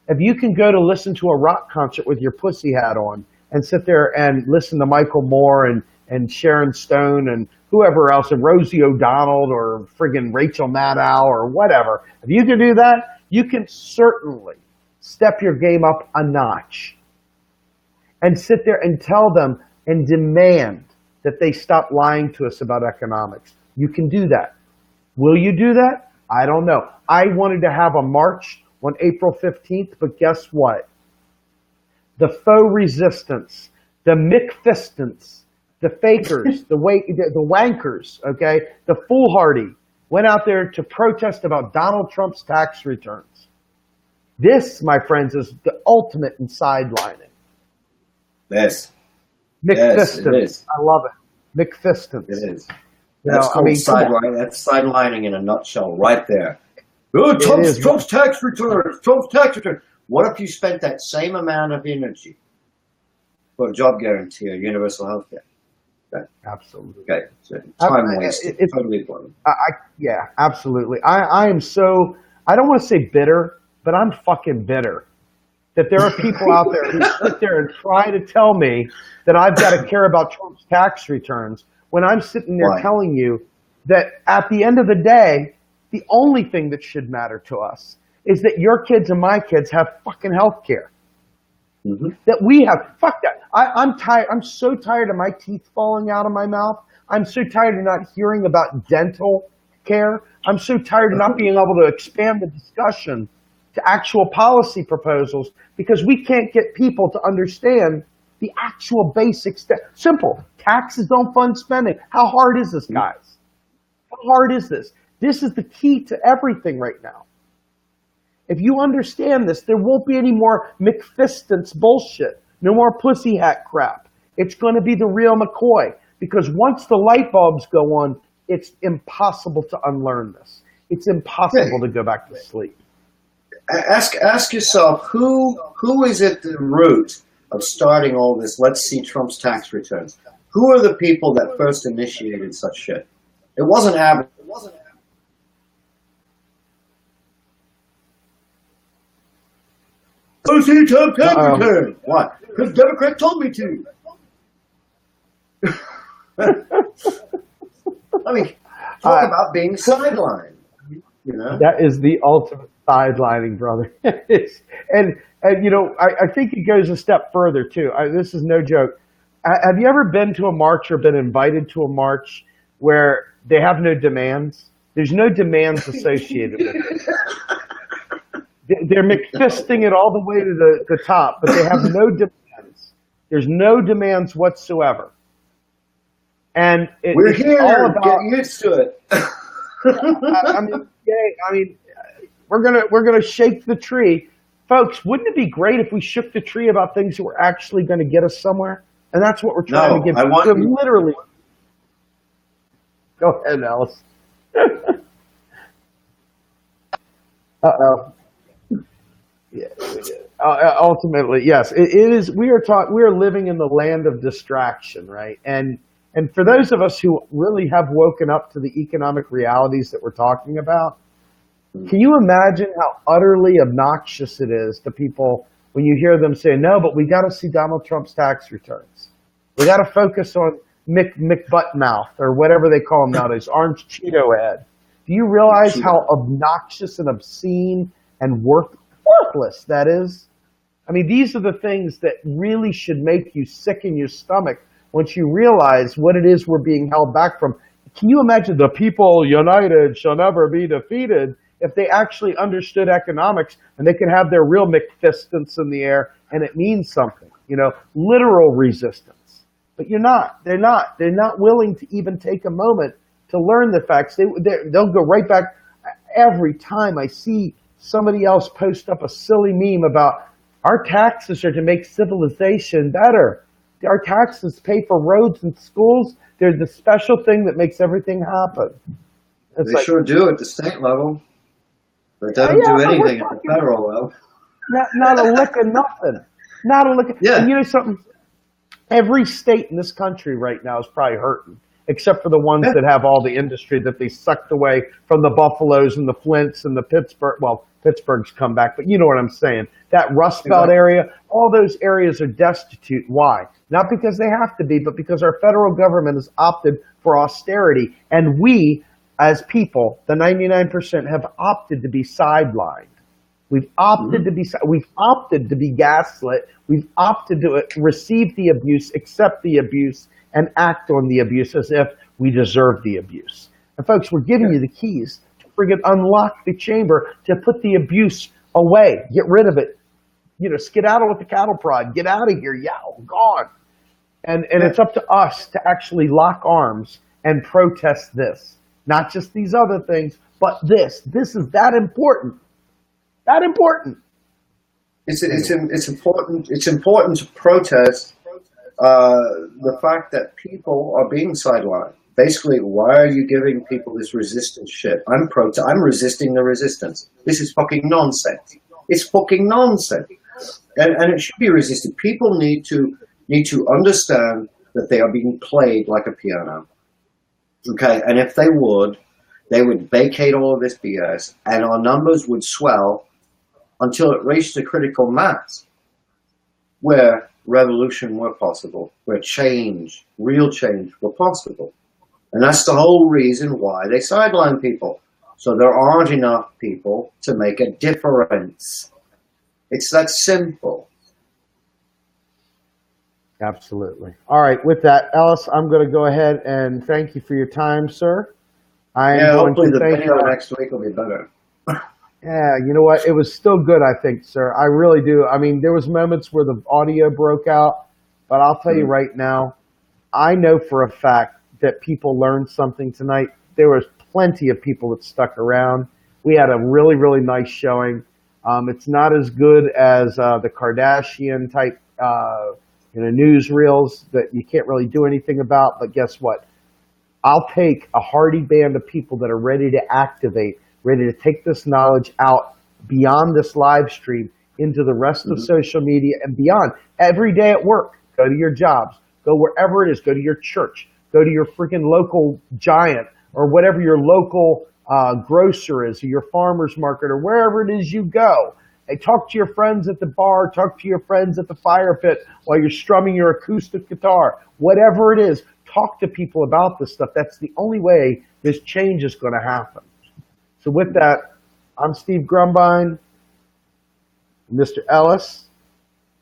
If you can go to listen to a rock concert with your pussy hat on and sit there and listen to Michael Moore and Sharon Stone and whoever else, and Rosie O'Donnell or friggin' Rachel Maddow or whatever, if you can do that, you can certainly step your game up a notch and sit there and tell them and demand that they stop lying to us about economics. You can do that. Will you do that? I don't know. I wanted to have a march on April 15th, but guess what? The faux resistance, the McFistants, the fakers, the wankers, okay, the foolhardy went out there to protest about Donald Trump's tax returns. This, my friends, is the ultimate in sidelining. Yes. McFistants. Yes, I love it. McFistants. It is. That's called sidelining. That's sidelining in a nutshell right there. Oh, Trump's tax returns. Trump's tax returns. What if you spent that same amount of energy for a job guarantee or universal health care? Okay. Absolutely. Okay. So time wasted. Totally important. Yeah, absolutely. I am so, I don't want to say bitter, but I'm fucking bitter that there are people out there who sit there and try to tell me that I've got to care about Trump's tax returns when I'm sitting there telling you that at the end of the day, the only thing that should matter to us is that your kids and my kids have fucking health care. Mm-hmm. That we have. Fuck that. I'm tired. I'm so tired of my teeth falling out of my mouth. I'm so tired of not hearing about dental care. I'm so tired of not being able to expand the discussion to actual policy proposals because we can't get people to understand the actual basics. Simple. Taxes don't fund spending. How hard is this, guys? How hard is this? This is the key to everything right now. If you understand this, there won't be any more McFistants bullshit. No more pussy hat crap. It's going to be the real McCoy. Because once the light bulbs go on, it's impossible to unlearn this. It's impossible to go back to sleep. Ask yourself, who is at the root of starting all this, let's see Trump's tax returns. Who are the people that first initiated such shit? It wasn't Abbott. Go see Trump tax return. What? Because Democrat told me to. I mean, talk about being sidelined. You know? That is the ultimate sidelining, brother. and you know, I think it goes a step further too. This is no joke. Have you ever been to a march or been invited to a march where they have no demands? There's no demands associated with it. They're McFisting it all the way to the top, but they have no demands. There's no demands whatsoever. And we're here. All about, get used to it. I mean, we're gonna shake the tree, folks. Wouldn't it be great if we shook the tree about things that were actually going to get us somewhere? And that's what we're trying to get. Literally. Go ahead, Ellis. Uh-oh. Yeah, ultimately, yes, it is. We are living in the land of distraction, right? And for those of us who really have woken up to the economic realities that we're talking about, can you imagine how utterly obnoxious it is to people when you hear them say, "No, but we got to see Donald Trump's tax returns. We got to focus on McButtmouth or whatever they call him nowadays, Orange Cheeto Head." Do you realize how obnoxious and obscene and worthless that is? I mean, these are the things that really should make you sick in your stomach once you realize what it is we're being held back from. Can you imagine the people united shall never be defeated if they actually understood economics and they could have their real McFistance in the air and it means something, you know, literal resistance. But they're not willing to even take a moment to learn the facts. They'll go right back. Every time I see somebody else post up a silly meme about our taxes are to make civilization better. Our taxes pay for roads and schools. They're the special thing that makes everything happen. They sure do at the state level. They don't do anything at the federal level. Not a lick of nothing. Not a lick of, yeah. And you know something? Every state in this country right now is probably hurting, except for the ones that have all the industry that they sucked away from the Buffaloes and the Flints and the Pittsburgh. Well, Pittsburgh's come back, but you know what I'm saying. That Rust Belt area, all those areas are destitute. Why? Not because they have to be, but because our federal government has opted for austerity. And we, as people, the 99%, have opted to be sidelined. We've opted to be gaslit. We've opted to receive the abuse, accept the abuse, and act on the abuse as if we deserve the abuse. And folks, we're giving you the keys to friggin' unlock the chamber, to put the abuse away, get rid of it. You know, skedaddle with the cattle prod, get out of here, gone. And it's up to us to actually lock arms and protest this. Not just these other things, but this. This is that important. That important. It's important. It's important to protest the fact that people are being sidelined. Basically, why are you giving people this resistance shit? I'm resisting the resistance. This is fucking nonsense. It's fucking nonsense, and it should be resisted. People need to understand that they are being played like a piano. Okay, and if they would vacate all of this BS, and our numbers would swell until it reached a critical mass where revolution were possible, where change, real change were possible. And that's the whole reason why they sideline people. So there aren't enough people to make a difference. It's that simple. Absolutely. All right, with that, Ellis, I'm going to go ahead and thank you for your time, sir. Hopefully the video next week will be better. Yeah, you know what? It was still good, I think, sir. I really do. I mean, there was moments where the audio broke out, but I'll tell you right now, I know for a fact that people learned something tonight. There was plenty of people that stuck around. We had a really, really nice showing. It's not as good as the Kardashian type newsreels that you can't really do anything about, but guess what? I'll take a hardy band of people that are ready to activate, ready to take this knowledge out beyond this live stream into the rest of social media and beyond. Every day at work, go to your jobs, go wherever it is, go to your church, go to your freaking local Giant or whatever your local grocer is, or your farmer's market, or wherever it is you go. And talk to your friends at the bar, talk to your friends at the fire pit while you're strumming your acoustic guitar. Whatever it is, talk to people about this stuff. That's the only way this change is going to happen. So with that, I'm Steve Grumbine, Mr. Ellis,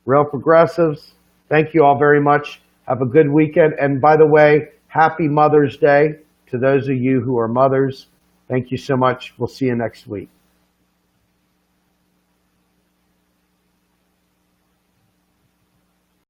Real Progressives. Thank you all very much. Have a good weekend. And by the way, happy Mother's Day to those of you who are mothers. Thank you so much. We'll see you next week.